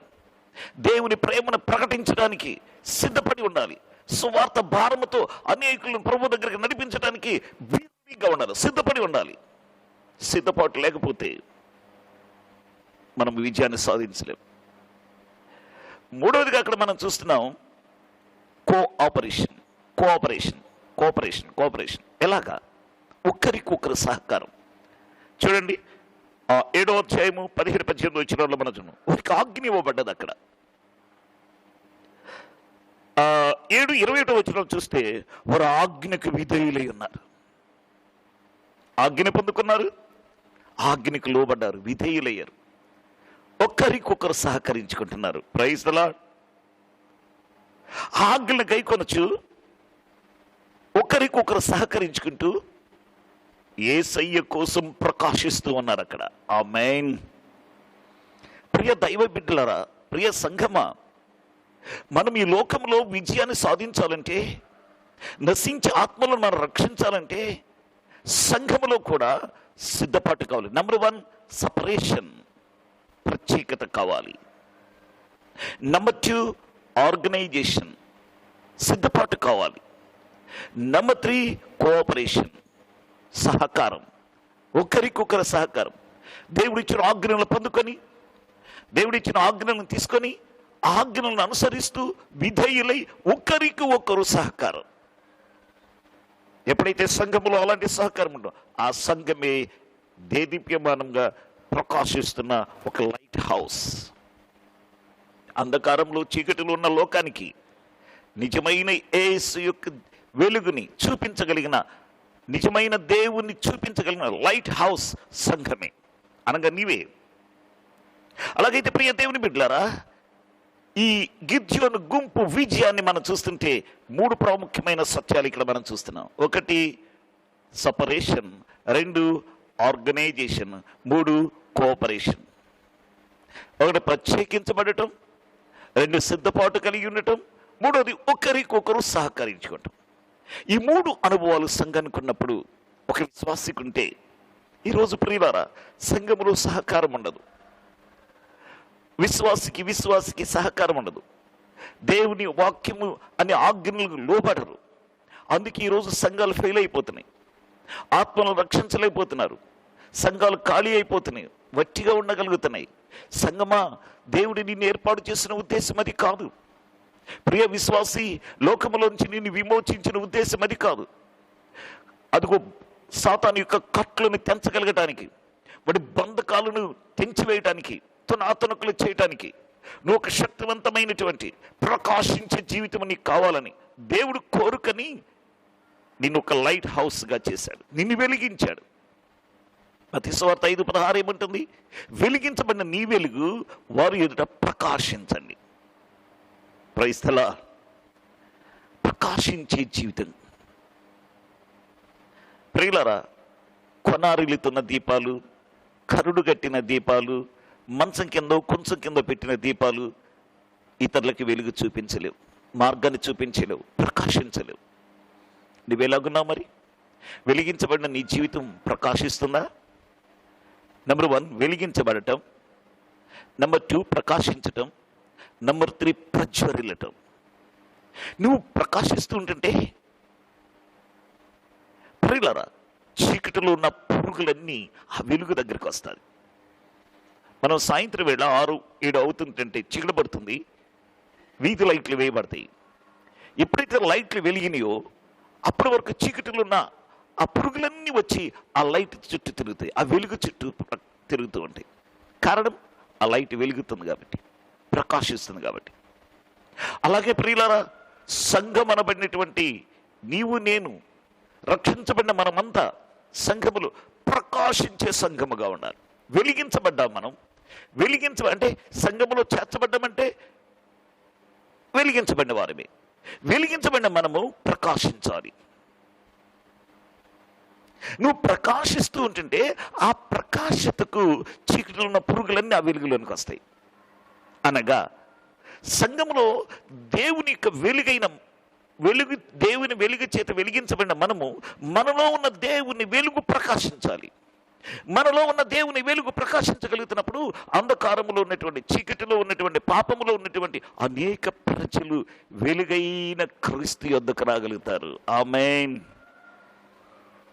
దేవుని ప్రేమను ప్రకటించడానికి సిద్ధపడి ఉండాలి. సువార్త భారముతో అనేకులను ప్రభు దగ్గరికి నడిపించడానికి వీలుగా ఉండాలి, సిద్ధపడి ఉండాలి. సిద్ధపాటు లేకపోతే మనం విజయాన్ని సాధించలేం. మూడవదిగా అక్కడ మనం చూస్తున్నాం కోఆపరేషన్. ఎలాగా? ఒకరికొకరు సహకారం. చూడండి, 7వ అధ్యాయము 17-18 వచ్చిన మనం చూడండి. ఒకరికి ఆజ్ఞ ఇవ్వబడ్డది. అక్కడ 7:21 వచ్చిన చూస్తే వారు ఆజ్ఞకు విధేయులై ఉన్నారు. ఆజ్ఞ పొందుకున్నారు, ఆజ్ఞకు లోబడ్డారు, విధేయులయ్యారు. ఒకరికొకరు సహకరించుకుంటున్నారు. Praise the lord. ఆజ్ఞలను గైకొనొచ్చు, ఒకరికొకరు సహకరించుకుంటూ యేసయ్య కోసం ప్రకాశిస్తూ ఉన్నారు అక్కడ. ఆమేన్. ప్రియ దైవ బిడ్డలారా, ప్రియ సంఘమా, మనం ఈ లోకంలో విజయాన్ని సాధించాలంటే, నశించే ఆత్మలను మనం రక్షించాలంటే సంఘములో కూడా సిద్ధపాటు కావాలి. నెంబర్ 1 సపరేషన్, ప్రత్యేకత కావాలి. నెంబర్ 2 ఆర్గనైజేషన్, సిద్ధపాటు కావాలి. నెంబర్ 3 కోఆపరేషన్, సహకారం, ఒకరికొకరు సహకారం. దేవుడిచ్చిన ఆజ్ఞలను పొందుకొని, దేవుడిచ్చిన ఆజ్ఞలను తీసుకొని ఆజ్ఞలను అనుసరిస్తూ విధేయులై ఒకరికి ఒకరు సహకారం. ఎప్పుడైతే సంఘములో అలాంటి సహకారం ఉందో ఆ సంఘమే దేదీప్యమానంగా ప్రకాశిస్తున్న ఒక లైట్ హౌస్. అంధకారంలో చీకటిలో ఉన్న లోకానికి నిజమైన యేసు యొక్క వెలుగుని చూపించగలిగిన, నిజమైన దేవుణ్ణి చూపించగలిగిన లైట్ హౌస్ సంఘమే, అనగా నీవే. అలాగైతే ప్రియ దేవుని బిడ్డలారా, ఈ గిద్యోను గుంపు విజయాన్ని మనం చూస్తుంటే 3 ప్రాముఖ్యమైన సత్యాలు ఇక్కడ మనం చూస్తున్నాం. 1 సపరేషన్, 2 ఆర్గనైజేషన్, 3 కోఆపరేషన్. 1 ప్రత్యేకించబడటం, 2 సిద్ధపాటు కలిగి ఉండటం, 3 ఒకరికొకరు సహకరించుకోవటం. ఈ 3 అనుభవాలు సంఘానికి ఉన్నప్పుడు, ఒక విశ్వాసికి ఉంటే, ఈరోజు ప్రియులారా సంఘములో సహకారం ఉండదు, విశ్వాసికి సహకారం ఉండదు, దేవుని వాక్యము అనే ఆజ్ఞలకు లోబడరు. అందుకే ఈరోజు సంఘాలు ఫెయిల్ అయిపోతున్నాయి, ఆత్మలను రక్షించలేకపోతున్నారు, సంఘాలు ఖాళీ అయిపోతున్నాయి, వట్టిగా ఉండగలుగుతున్నాయి. సంఘమా, దేవుడి నిన్ను ఏర్పాటు చేసిన ఉద్దేశం అది కాదు. ప్రియ విశ్వాసి, లోకములోంచి నిన్ను విమోచించిన ఉద్దేశం అది కాదు. అదిగో సాతాను యొక్క కట్లను తెంచగలగటానికి, వాడి బంధకాలను తెంచివేయటానికి, తునాతునకులు చేయటానికి, నువ్వు ఒక శక్తివంతమైనటువంటి ప్రకాశించే జీవితం నీకు కావాలని దేవుడు కోరుకని నిన్ను ఒక లైట్ హౌస్గా చేశాడు, నిన్ను వెలిగించాడు. మత్తయి సువార్త 5:16 ఏముంటుంది? వెలిగించబడిన నీ వెలుగు వారు ఎదుట ప్రకాశించండి. Praise the lord. ప్రకాశించే జీవితం. ప్రియులారా, కొనారిల్లుతున్న దీపాలు, కరుడు కట్టిన దీపాలు, మంచం కింద కొంచెం కింద పెట్టిన దీపాలు ఇతరులకి వెలుగు చూపించలేవు, మార్గాన్ని చూపించలేవు, ప్రకాశించలేవు. నువ్వు ఎలాగున్నావు మరి? వెలిగించబడిన నీ జీవితం ప్రకాశిస్తుందా? నెంబర్ 1 వెలిగించబడటం, నెంబర్ 2 ప్రకాశించటం, నెంబర్ 3 ప్రజ్వరిల్లటం. నువ్వు ప్రకాశిస్తూ ఉంటుంటే ప్రియులారా, చీకటిలో ఉన్న పురుగులన్నీ ఆ వెలుగు దగ్గరికి వస్తాయి. మనం సాయంత్రం వేళ 6-7 అవుతుంటే చీకటి పడుతుంది, వీధి లైట్లు వేయబడతాయి. ఎప్పుడైతే లైట్లు వెలిగినాయో అప్పటి వరకు చీకటిలో ఉన్న ఆ పురుగులన్నీ వచ్చి ఆ లైట్ చుట్టూ తిరుగుతాయి, ఆ వెలుగు చుట్టూ తిరుగుతూ ఉంటాయి. కారణం, ఆ లైట్ వెలుగుతుంది కాబట్టి, ప్రకాశిస్తుంది కాబట్టి. అలాగే ప్రియులారా, సంఘం అనబడినటువంటి నీవు నేను రక్షించబడిన మనమంతా సంఘములు ప్రకాశించే సంఘముగా ఉండాలి. వెలిగించబడ్డాం మనం. అంటే సంఘములో చేర్చబడ్డామంటే వెలిగించబడిన వారమే. వెలిగించబడిన మనము ప్రకాశించాలి. నువ్వు ప్రకాశిస్తూ ఉంటుంటే ఆ ప్రకాశతకు చీకటిలో ఉన్న పురుగులన్నీ ఆ వెలుగులోనికి వస్తాయి. అనగా సంఘములో దేవుని యొక్క దేవుని వెలుగు చేత వెలిగించబడిన మనము, మనలో ఉన్న దేవుని వెలుగు ప్రకాశించాలి. మనలో ఉన్న దేవుని వెలుగు ప్రకాశించగలుగుతున్నప్పుడు అంధకారములో ఉన్నటువంటి, చీకటిలో ఉన్నటువంటి, పాపములో ఉన్నటువంటి అనేక ప్రజలు వెలుగైన క్రీస్తు యొద్దకు రాగలుగుతారు. ఆమేన్.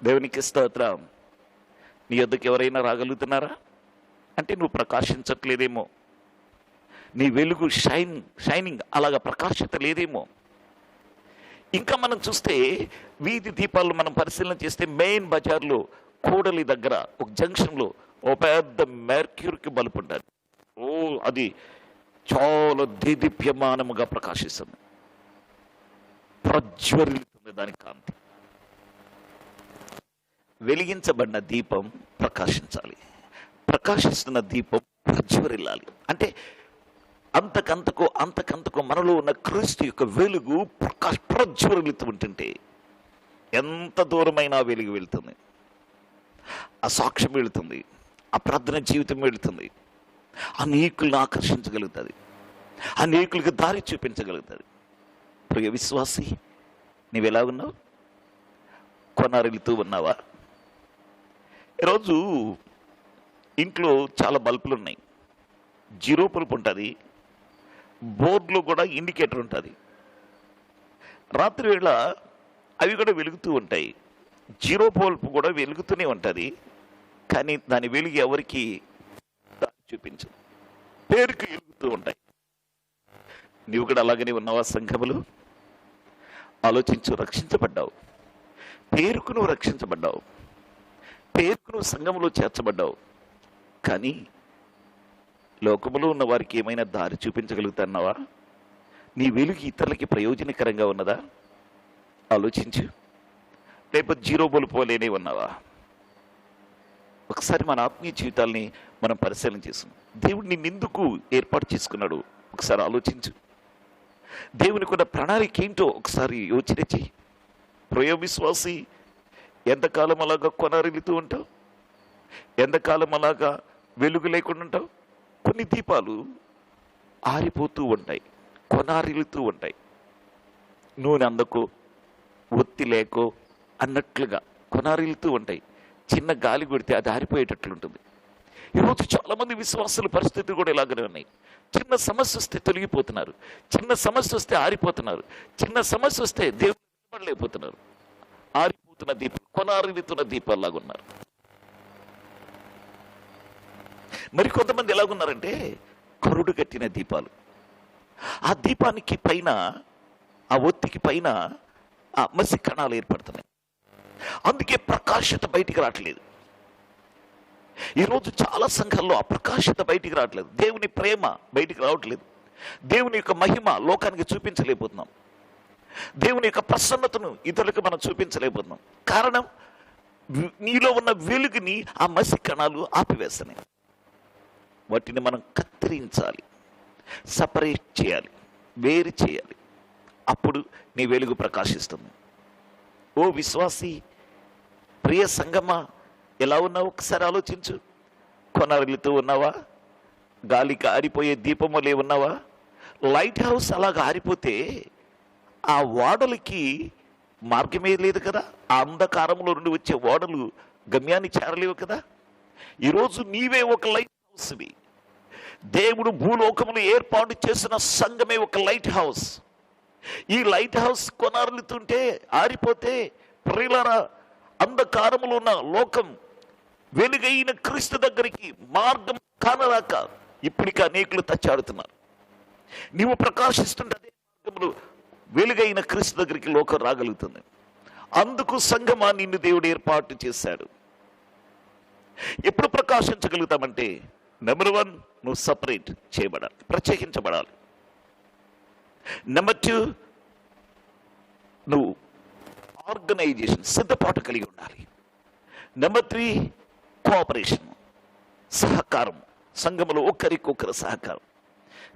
దేవునికి స్తోత్రం. నీ యొద్దకు ఎవరైనా రాగలుగుతున్నారా? అంటే నువ్వు ప్రకాశించట్లేదేమో, నీ వెలుగు షైనింగ్ అలాగా ప్రకాశిత లేదేమో. ఇంకా మనం చూస్తే వీధి దీపాలు మనం పరిశీలన చేస్తే మెయిన్ బజార్లో కూడలి దగ్గర ఒక జంక్షన్లో ఓ పెద్ద మెర్క్యూరీ బల్బ్ ఉంటుంది. అది చాలా దేదీప్యమానముగా ప్రకాశిస్తుంది, ప్రజ్వరిల్లుతుంది దాని కాంతి. వెలిగించబడిన దీపం ప్రకాశించాలి, ప్రకాశిస్తున్న దీపం ప్రజ్వరిల్లాలి. అంటే అంతకంతకు మనలో ఉన్న క్రీస్తు యొక్క వెలుగు ప్రజ్వరిల్లుతూ ఉంటుంటే ఎంత దూరమైనా వెలుగు వెళ్తుంది, ఆ సాక్ష్యం వెళుతుంది, ఆ ప్రార్థన జీవితం వెళుతుంది, అనేకులను ఆకర్షించగలుగుతుంది, అనేకులకు దారి చూపించగలుగుతుంది. ప్రియ విశ్వాసి, నీవు ఎలా ఉన్నావు? కొనారిల్లుతూ ఉన్నావా? ఈరోజు ఇంట్లో చాలా బల్బులు ఉన్నాయి. 0 బల్బ్ ఉంటుంది, బోర్డులో కూడా ఇండికేటర్ ఉంటుంది. రాత్రి వేళ అవి కూడా వెలుగుతూ ఉంటాయి. 0 బల్బ్ కూడా వెలుగుతూనే ఉంటుంది, కానీ దాని వెలుగు ఎవరికి చూపించదు, పేరుకి వెలుగుతూ ఉంటాయి. నీవు కూడా అలాగనే ఉన్నావా? సంఘములు ఆలోచించు. రక్షించబడ్డావు, పేరుకు నువ్వు రక్షించబడ్డావు, పేరుకు నువ్వు సంఘములో చేర్చబడ్డావు. కానీ లోకములో ఉన్న వారికి ఏమైనా దారి చూపించగలుగుతున్నావా? నీ వెలుగు ఇతరులకి ప్రయోజనకరంగా ఉన్నదా? ఆలోచించు. లేకపోతే జీరో బలుపోలేనే ఉన్నావా? ఒకసారి మన ఆత్మీయ జీవితాల్ని మనం పరిశీలన చేసాం. దేవుడు నిన్నెందుకు ఏర్పాటు చేసుకున్నాడు ఒకసారి ఆలోచించు. దేవునికి ఉన్న ప్రణాళిక ఏంటో ఒకసారి యోచన చెయ్యి. ప్రియ విశ్వాసి, ఎంతకాలం అలాగా కొనారిల్లుతూ ఉంటావు? ఎంతకాలం అలాగా వెలుగు లేకుండా ఉంటావు? కొన్ని దీపాలు ఆరిపోతూ ఉంటాయి, కొనారిల్లుతూ ఉంటాయి. నూనె అందకో ఒత్తి లేకో అన్నట్లుగా కొనారిల్లుతూ ఉంటాయి. చిన్న గాలి కొడితే అది ఆరిపోయేటట్లుంటుంది. ఈరోజు చాలామంది విశ్వాసుల పరిస్థితులు కూడా ఇలాగనే ఉన్నాయి. చిన్న సమస్య వస్తే తొలగిపోతున్నారు, చిన్న సమస్య వస్తే ఆరిపోతున్నారు, చిన్న సమస్య వస్తే దేవుడు నిలబడలేకపోతున్నారు. ఆరిపోతున్న దీపం, కొనారిల్లుతున్న దీపాల్లాగా ఉన్నారు. మరి కొంతమంది ఎలాగున్నారంటే కరుడు కట్టిన దీపాలు. ఆ దీపానికి పైన, ఆ ఒత్తికి పైన ఆ మసి కణాలు ఏర్పడుతున్నాయి. అందుకే ప్రకాశత బయటికి రావట్లేదు. ఈరోజు చాలా సంఘాల్లో ఆ ప్రకాశత బయటికి రావట్లేదు. దేవుని ప్రేమ బయటికి రావట్లేదు. దేవుని యొక్క మహిమ లోకానికి చూపించలేకపోతున్నాం. దేవుని యొక్క ప్రసన్నతను ఇతరులకు మనం చూపించలేకపోతున్నాం. కారణం, నీలో ఉన్న వెలుగుని ఆ మసి కణాలు ఆపివేస్తున్నాయి. వాటిని మనం కత్తిరించాలి, సపరేట్ చేయాలి, వేరు చేయాలి. అప్పుడు నీ వెలుగు ప్రకాశిస్తుంది. ఓ విశ్వాసి, ప్రియ సంగమా, ఎలా ఉన్నావు ఒకసారి ఆలోచించు. కొనారిల్లుతూ ఉన్నావా? గాలికి ఆరిపోయే దీపములే ఉన్నావా? లైట్ హౌస్ అలాగా ఆరిపోతే ఆ ఓడలకి మార్గమే లేదు కదా. ఆ అంధకారంలో నుండి వచ్చే ఓడలు గమ్యాన్ని చేరలేవు కదా. ఈరోజు నీవే ఒక లైట్ హౌస్వి. దేవుడు భూలోకములు ఏర్పాటు చేసిన సంఘమే ఒక లైట్ హౌస్. ఈ లైట్ హౌస్ కొనారులుతుంటే, ఆరిపోతే, ప్రియులారా, అంధకారములో ఉన్న లోకం వెలుగైన క్రీస్తు దగ్గరికి మార్గం కానరాక ఇప్పటికీ అనేకులు తచ్చాడుతున్నారు. నీవు ప్రకాశిస్తుంటే అదే మార్గములు వెలుగైన క్రీస్తు దగ్గరికి లోకం రాగలుగుతుంది. అందుకు సంఘమా నిన్ను దేవుడు ఏర్పాటు చేశాడు. ఎప్పుడు ప్రకాశించగలుగుతామంటే, నెంబర్ 1, నువ్వు సపరేట్ చేయబడాలి, ప్రత్యేకించబడాలి. నెంబర్ 2, నువ్వు ఆర్గనైజేషన్, సిద్ధపాటు కలిగి ఉండాలి. నెంబర్ 3, కోఆపరేషన్, సహకారం. సంఘములో ఒకరికొకరు సహకారం.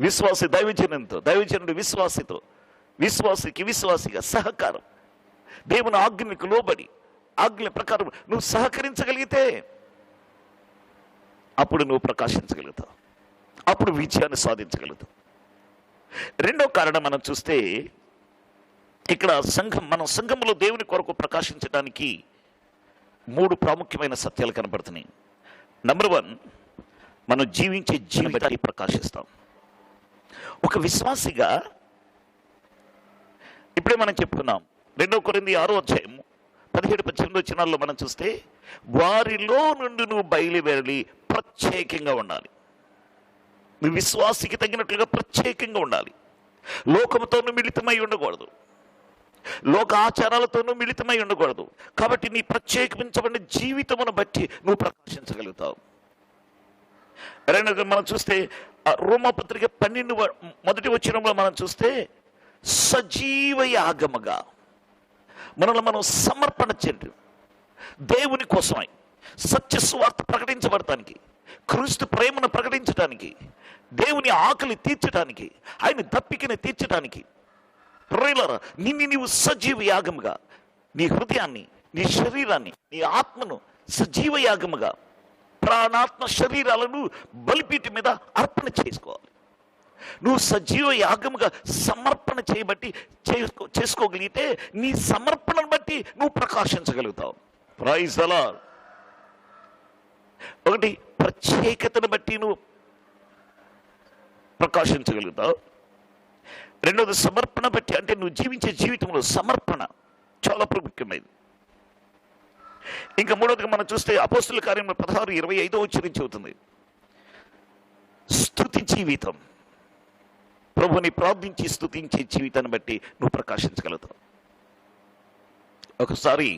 విశ్వాసి దైవజనంతో, దైవజనుడు విశ్వాసితో, విశ్వాసికి విశ్వాసిగా సహకారం. దేవుని ఆజ్ఞలకు లోబడి, ఆజ్ఞల ప్రకారం నువ్వు సహకరించగలిగితే అప్పుడు నువ్వు ప్రకాశించగలుగుతావు, అప్పుడు విజయాన్ని సాధించగలుగుతావు. రెండో కారణం మనం చూస్తే, ఇక్కడ మన సంఘంలో దేవుని కొరకు ప్రకాశించడానికి 3 ప్రాముఖ్యమైన సత్యాలు కనబడుతున్నాయి. నెంబర్ 1, మనం జీవించే జీవితాన్ని ప్రకాశిస్తాం. ఒక విశ్వాసిగా ఇప్పుడే మనం చెప్పుకున్నాం, 2 కొరింథీ 6వ అధ్యాయం 17-18 వచనాల్లో మనం చూస్తే, వారిలో నుండి నువ్వు బయలువెళ్ళి ప్రత్యేకంగా ఉండాలి. నువ్వు విశ్వాసికి తగినట్లుగా ప్రత్యేకంగా ఉండాలి. లోకముతోనూ మిళితమై ఉండకూడదు, లోక ఆచారాలతోనూ మిళితమై ఉండకూడదు. కాబట్టి నీ ప్రత్యేకించబడిన జీవితమును బట్టి నువ్వు ప్రకాశించగలుగుతావు. రెండోది మనం చూస్తే, రోమాపత్రిక 12 మొదటి వచనంలో మనం చూస్తే, సజీవ యాగముగా మనల్ని మనం సమర్పణ చేయడం, దేవుని కోసమై సత్య సువార్త ప్రకటించబడటానికి, క్రీస్తు ప్రేమను ప్రకటించడానికి, దేవుని ఆకలి తీర్చడానికి, ఆయన దప్పికని తీర్చడానికి. ప్రియులారా, నిన్ను నీవు సజీవ యాగముగా, నీ హృదయాన్ని, నీ శరీరాన్ని, నీ ఆత్మను సజీవ యాగముగా, ప్రాణాత్మ శరీరాలను బలిపీఠం మీద అర్పణ చేసుకోవాలి. నువ్వు సజీవ యాగముగా సమర్పణ చేసుకోగలిగితే నీ సమర్పణను బట్టి నువ్వు ప్రకాశించగలుగుతావు. Praise the lord. ఒకటి, ప్రత్యేకతను బట్టి నువ్వు ప్రకాశించగలుగుతావు. రెండోది, సమర్పణ బట్టి, అంటే నువ్వు జీవించే జీవితంలో సమర్పణ చాలా ప్రాముఖ్యమైనది. ఇంకా మూడవదిగా మనం చూస్తే, అపోస్తుల కార్యములు 16:25 నుంచి అవుతుంది, స్తుతి జీవితం. ప్రభు ప్రభుని ప్రార్థించి స్తుతించే జీవితాన్ని బట్టి నువ్వు ప్రకాశించగలుగుతావు. ఒకసారి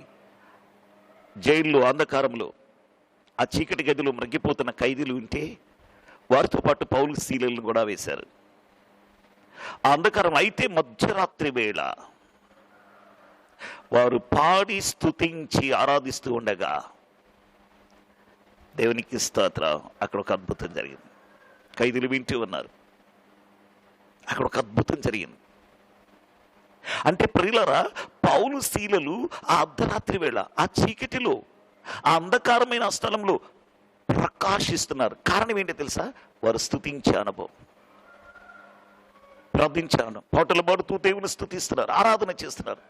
జైల్లో అంధకారంలో ఆ చీకటి గదిలో మగ్గిపోతున్న ఖైదీలు ఉంటే వారితో పాటు పౌలు శీలను కూడా వేశారు. ఆ అంధకారం అయితే మధ్యరాత్రి వేళ వారు పాడి స్తుతించి ఆరాధిస్తూ ఉండగా దేవునికి స్తోత్రం, అక్కడ ఒక అద్భుతం జరిగింది. ఖైదీలు వింటూ ఉన్నారు, అక్కడ ఒక అద్భుతం జరిగింది. అంటే ప్రియులారా, పౌలు శీలలు ఆ అర్ధరాత్రి వేళ ఆ చీకటిలో ఆ అంధకారమైన స్థలంలో ప్రకాశిస్తున్నారు. కారణం ఏంటో తెలుసా? వారు స్తుతించే అనుభవం, ప్రార్థించాను, పాటలు పాడుతూ దేవుని స్తుతిస్తున్నారు, ఆరాధన చేస్తున్నారు.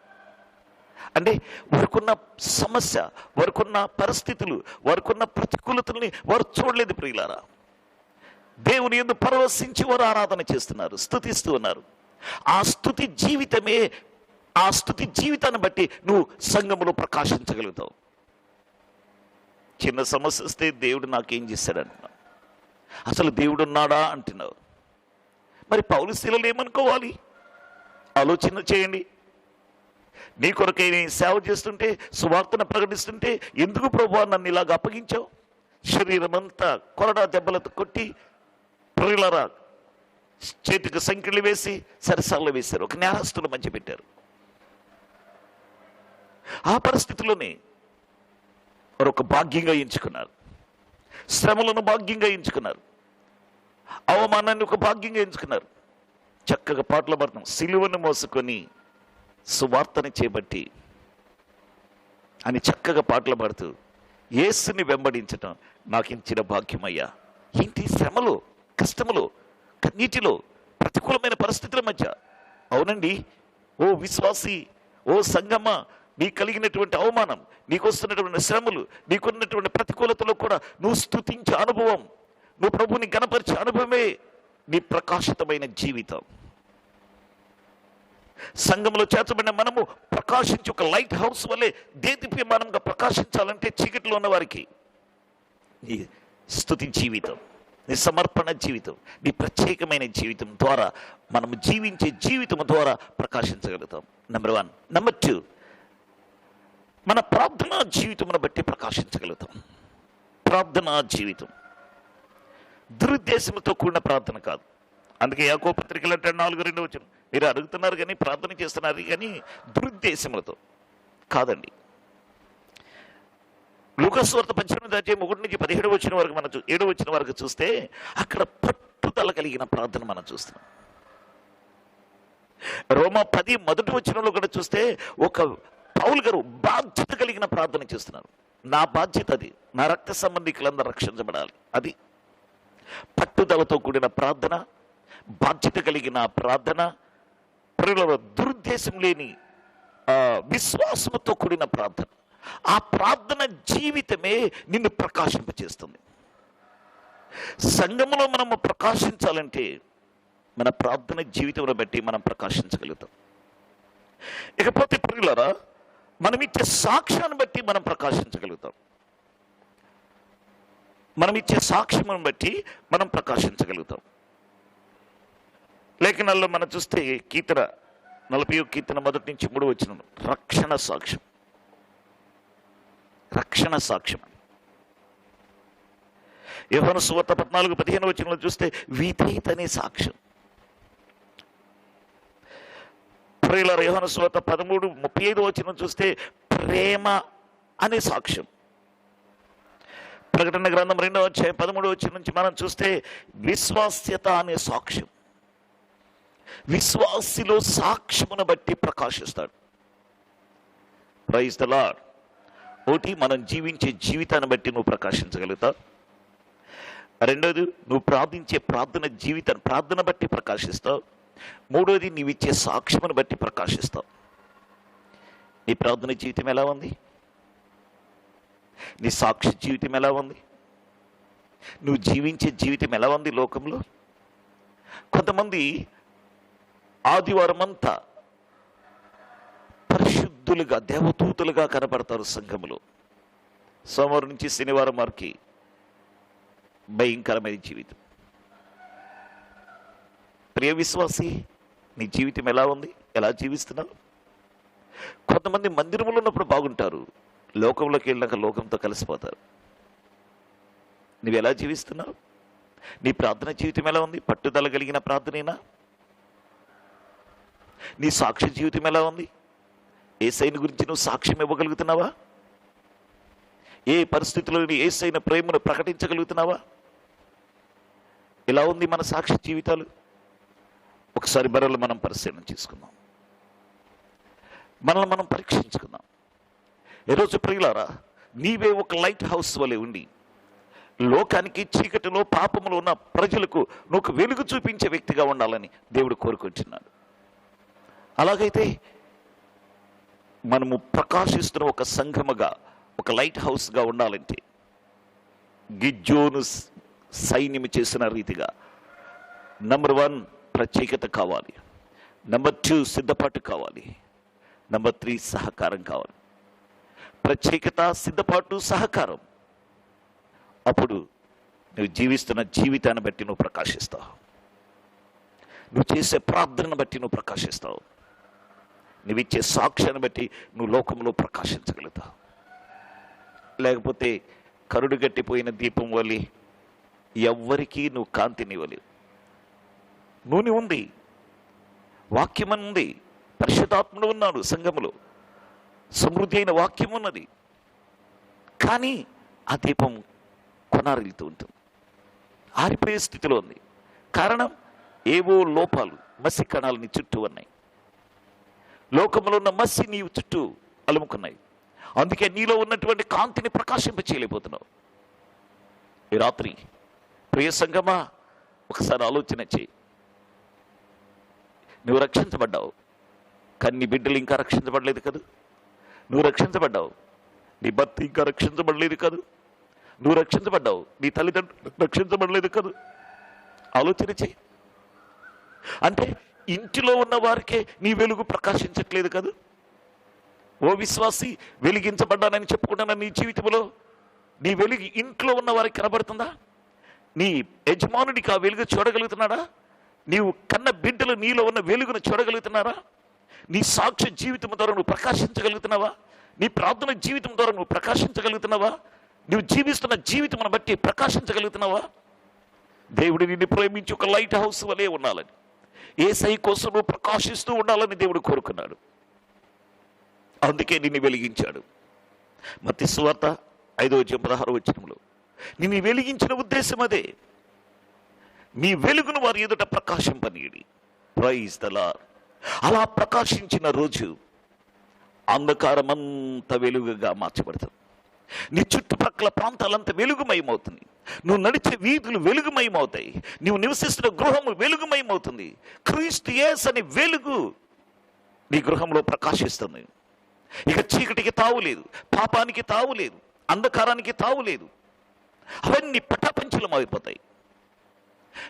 అంటే వారికున్న సమస్య, వారికున్న పరిస్థితులు, వారికున్న ప్రతికూలతల్ని వారు చూడలేదు ప్రియులారా. దేవుని యందు పరవశించి వారు ఆరాధన చేస్తున్నారు, స్తుతిస్తూ ఉన్నారు. ఆ స్తుతి జీవితమే, ఆ స్తుతి జీవితాన్ని బట్టి నువ్వు సంఘములో ప్రకాశించగలుగుతావు. చిన్న సమస్య వస్తే దేవుడు నాకేం చేశాడంటున్నావు, అసలు దేవుడు ఉన్నాడా అంటున్నావు. మరి పౌలు శీలలు ఏమనుకోవాలి? ఆలోచన చేయండి. నీ కొరకై నేను సేవ చేస్తుంటే, సువార్తను ప్రకటిస్తుంటే, ఎందుకు ప్రభువా నన్ను ఇలాగ అప్పగించావు? శరీరం అంతా కొరడా దెబ్బలతో కొట్టి ప్రియులారా చేతికి సంఖ్యలు వేసి సరసాల్లో వేశారు, ఒక నేరస్తుల మధ్య పెట్టారు. ఆ పరిస్థితిలోనే వారు ఒక భాగ్యంగా ఎంచుకున్నారు, శ్రమలను భాగ్యంగా ఎంచుకున్నారు, అవమానాన్ని ఒక భాగ్యంగా ఎంచుకున్నారు. చక్కగా పాటలు పాడుతున్నాం, సిలువను మోసుకొని సువార్తని చేపట్టి అని చక్కగా పాటలు పాడుతూ యేసుని వెంబడించటం నాకు ఇచ్చిన భాగ్యమయ్యా. ఏంటి శ్రమలో, కష్టములో, కన్నీటిలో, ప్రతికూలమైన పరిస్థితుల మధ్య. అవునండి, ఓ విశ్వాసి, ఓ సంగమ, నీకు కలిగినటువంటి అవమానం, నీకు వస్తున్నటువంటి శ్రమలు, నీకున్నటువంటి ప్రతికూలతలో కూడా నువ్వు స్తుతించే అనుభవం, నువ్వు ప్రభుని గణపరిచే అనుభవమే నీ ప్రకాశితమైన జీవితం. సంఘంలో చేర్చబడిన మనము ప్రకాశించి ఒక లైట్ హౌస్ వల్లే దేదీప్యమానంగా ప్రకాశించాలంటే చీకటిలో ఉన్న వారికి నీ స్తుతి జీవితం, నీ సమర్పణ జీవితం, నీ ప్రత్యేకమైన జీవితం ద్వారా మనము జీవించే జీవితం ద్వారా ప్రకాశించగలుగుతాం. నెంబర్ 1. నెంబర్ 2, మన ప్రార్థనా జీవితమును బట్టి ప్రకాశించగలుగుతాం. ప్రార్థనా జీవితం దురుద్దేశంతో కూడిన ప్రార్థన కాదు. అందుకే యాకోబు పత్రికలు అంటే 4:2 వచ్చిన, మీరు అడుగుతున్నారు కానీ ప్రార్థన చేస్తున్నారు కానీ దురుద్దేశములతో కాదండి. లూకాసు సువార్త 18:1-17 వరకు మనం 7 వరకు చూస్తే అక్కడ పట్టుదల కలిగిన ప్రార్థన మనం చూస్తున్నాం. రోమా 10 మొదటి వచనంలో కూడా చూస్తే ఒక పౌలు గారు బాధ్యత కలిగిన ప్రార్థన చేస్తున్నారు. నా బాధ్యత అది, నా రక్త సంబంధికులందరూ రక్షించబడాలి. అది పట్టుదలతో కూడిన ప్రార్థన, బాధ్యత కలిగిన ప్రార్థన, ప్రియులలో దురుద్దేశం లేని విశ్వాసంతో కూడిన ప్రార్థన. ఆ ప్రార్థన జీవితమే నిన్ను ప్రకాశింపచేస్తుంది. సంఘములో మనము ప్రకాశించాలంటే మన ప్రార్థన జీవితంలో బట్టి మనం ప్రకాశించగలుగుతాం. ఇకపోతే ప్రియులారా, మనం ఇచ్చే సాక్ష్యాన్ని బట్టి మనం ప్రకాశించగలుగుతాం. మనం ఇచ్చే సాక్ష్యం బట్టి మనం ప్రకాశించగలుగుతాం. లేఖనాల్లో మనం చూస్తే కీర్తన 40 1-3 రక్షణ సాక్ష్యం, రక్షణ సాక్ష్యం. యోహాను సువార్త 14-15 చూస్తే విధేయత అనే సాక్ష్యం. ప్రియులారా, యోహాను సువార్త 13:35 చూస్తే ప్రేమ అనే సాక్ష్యం. ప్రకటన గ్రంథం 2:13 నుంచి మనం చూస్తే విశ్వాస్యత అనే సాక్ష్యం. విశ్వాసిలో సాక్ష్యమును బట్టి ప్రకాశిస్తాడు. Praise the lord. ఒకటి, మనం జీవించే జీవితాన్ని బట్టి నువ్వు ప్రకాశించగలుగుతావు. రెండోది, నువ్వు ప్రార్థించే ప్రార్థన బట్టి ప్రకాశిస్తావు. మూడోది, నీవిచ్చే సాక్ష్యమును బట్టి ప్రకాశిస్తావు. నీ ప్రార్థన జీవితం ఎలా ఉంది? నీ సాక్షి జీవితం ఎలా ఉంది? నువ్వు జీవించే జీవితం ఎలా ఉంది లోకంలో? కొంతమంది ఆదివారం అంతా పరిశుద్ధులుగా, దేవదూతలుగా కనపడతారు సంఘములో. సోమవారం నుంచి శనివారం వరకు భయంకరమైన జీవితం. ప్రియ విశ్వాసి, నీ జీవితం ఎలా ఉంది? ఎలా జీవిస్తున్నావు? కొంతమంది మందిరంలో ఉన్నప్పుడు బాగుంటారు, లోకంలోకి వెళ్ళినాక లోకంతో కలిసిపోతారు. నువ్వు ఎలా జీవిస్తున్నావు? నీ ప్రార్థన జీవితం ఎలా ఉంది? పట్టుదల కలిగిన ప్రార్థనేనా? నీ సాక్ష్య జీవితం ఎలా ఉంది? యేసయ్యను గురించి నువ్వు సాక్ష్యం ఇవ్వగలుగుతున్నావా? ఏ పరిస్థితుల్లో నీ యేసయ్యన ప్రేమను ప్రకటించగలుగుతున్నావా? ఎలా ఉంది మన సాక్ష్య జీవితాలు? ఒకసారి మనల్ని మనం పరిశీలన చేసుకుందాం, మనల్ని మనం పరీక్షించుకుందాం. ఈరోజు ప్రియులారా, నీవే ఒక లైట్ హౌస్ వలె ఉండి లోకానికి చీకటిలో పాపములో ఉన్న ప్రజలకు నువ్వు వెలుగు చూపించే వ్యక్తిగా ఉండాలని దేవుడు కోరుకుంటున్నాడు. అలాగైతే మనము ప్రకాశిస్తున్న ఒక సంఘముగా, ఒక లైట్ హౌస్గా ఉండాలంటే గిద్యోను సైన్యం చేసిన రీతిగా నంబర్ 1 ప్రత్యేకత కావాలి, నంబర్ 2 సిద్ధపాటు కావాలి, నంబర్ 3 సహకారం కావాలి. ప్రత్యేకత, సిద్ధపాటు, సహకారం. అప్పుడు నువ్వు జీవిస్తున్న జీవితాన్ని బట్టి నువ్వు ప్రకాశిస్తావు. నువ్వు చేసే ప్రార్థనను బట్టి నువ్వు ప్రకాశిస్తావు. నువ్వు ఇచ్చే సాక్ష్యాన్ని బట్టి నువ్వు లోకంలో ప్రకాశించగలుగుతావు. లేకపోతే కరుడు గట్టిపోయిన దీపం వల్లి ఎవ్వరికీ నువ్వు కాంతినివ్వలేవు. నూనె ఉంది, వాక్యం ఉంది, పరిశుద్ధాత్ముడు ఉన్నాడు, సంఘములో సమృద్ధి అయిన వాక్యం ఉన్నది. కానీ ఆ దీపం కొనారిల్తూ ఉంటుంది, ఆరిపోయే స్థితిలో ఉంది. కారణం ఏవో లోపాలు, మసి కణాలు నీ చుట్టూ ఉన్నాయి. లోకంలో ఉన్న మసి నీ చుట్టూ అలుముకున్నాయి. అందుకే నీలో ఉన్నటువంటి కాంతిని ప్రకాశింప చేయలేకపోతున్నావు. ఈ రాత్రి ప్రియ సంగమా, ఒకసారి ఆలోచన చేయి. నువ్వు రక్షించబడ్డావు, కానీ నీ బిడ్డలు ఇంకా రక్షించబడలేదు కదా. నువ్వు రక్షించబడ్డావు, నీ భర్త ఇంకా రక్షించబడలేదు కదా. నువ్వు రక్షించబడ్డావు, నీ తల్లిదండ్రులు రక్షించబడలేదు కదా. ఆలోచన చేయి. అంటే ఇంటిలో ఉన్న వారికే నీ వెలుగు ప్రకాశించట్లేదు కదా. ఓ విశ్వాసి, వెలిగించబడ్డానని చెప్పుకుంటున్న నీ జీవితంలో నీ వెలుగు ఇంట్లో ఉన్న వారికి కనబడుతుందా? నీ యజమానుడికి ఆ వెలుగు చూడగలుగుతున్నాడా? నీవు కన్న బిడ్డలు నీలో ఉన్న వెలుగును చూడగలుగుతున్నారా? నీ సాక్ష్య జీవితం ద్వారా నువ్వు ప్రకాశించగలుగుతున్నావా? నీ ప్రార్థన జీవితం ద్వారా నువ్వు ప్రకాశించగలుగుతున్నావా? నువ్వు జీవిస్తున్న జీవితం బట్టి ప్రకాశించగలుగుతున్నావా? దేవుడు నిన్ను ప్రేమించి ఒక లైట్ హౌస్ వలె ఉండాలని, యేసయ్య కోసం నువ్వు ప్రకాశిస్తూ ఉండాలని దేవుడు కోరుకున్నాడు. అందుకే నిన్ను వెలిగించాడు. మత్తయి సువార్త 5:16 నిన్ను వెలిగించిన ఉద్దేశం అదే. నీ వెలుగును వారి ఎదుట ప్రకాశింపనీయుడి. Praise the lord. అలా ప్రకాశించిన రోజు అంధకారమంతా వెలుగుగా మార్చబడుతుంది. నీ చుట్టుపక్కల ప్రాంతాలంతా వెలుగుమయమవుతుంది. నువ్వు నడిచే వీధులు వెలుగుమయమవుతాయి. నువ్వు నివసిస్తున్న గృహము వెలుగుమయమవుతుంది. క్రీస్తు యేసు అనే వెలుగు నీ గృహంలో ప్రకాశిస్తుంది. ఇక చీకటికి తావు లేదు, పాపానికి తావు లేదు, అంధకారానికి తావు లేదు. అవన్నీ పటాపంచలం అయిపోతాయి.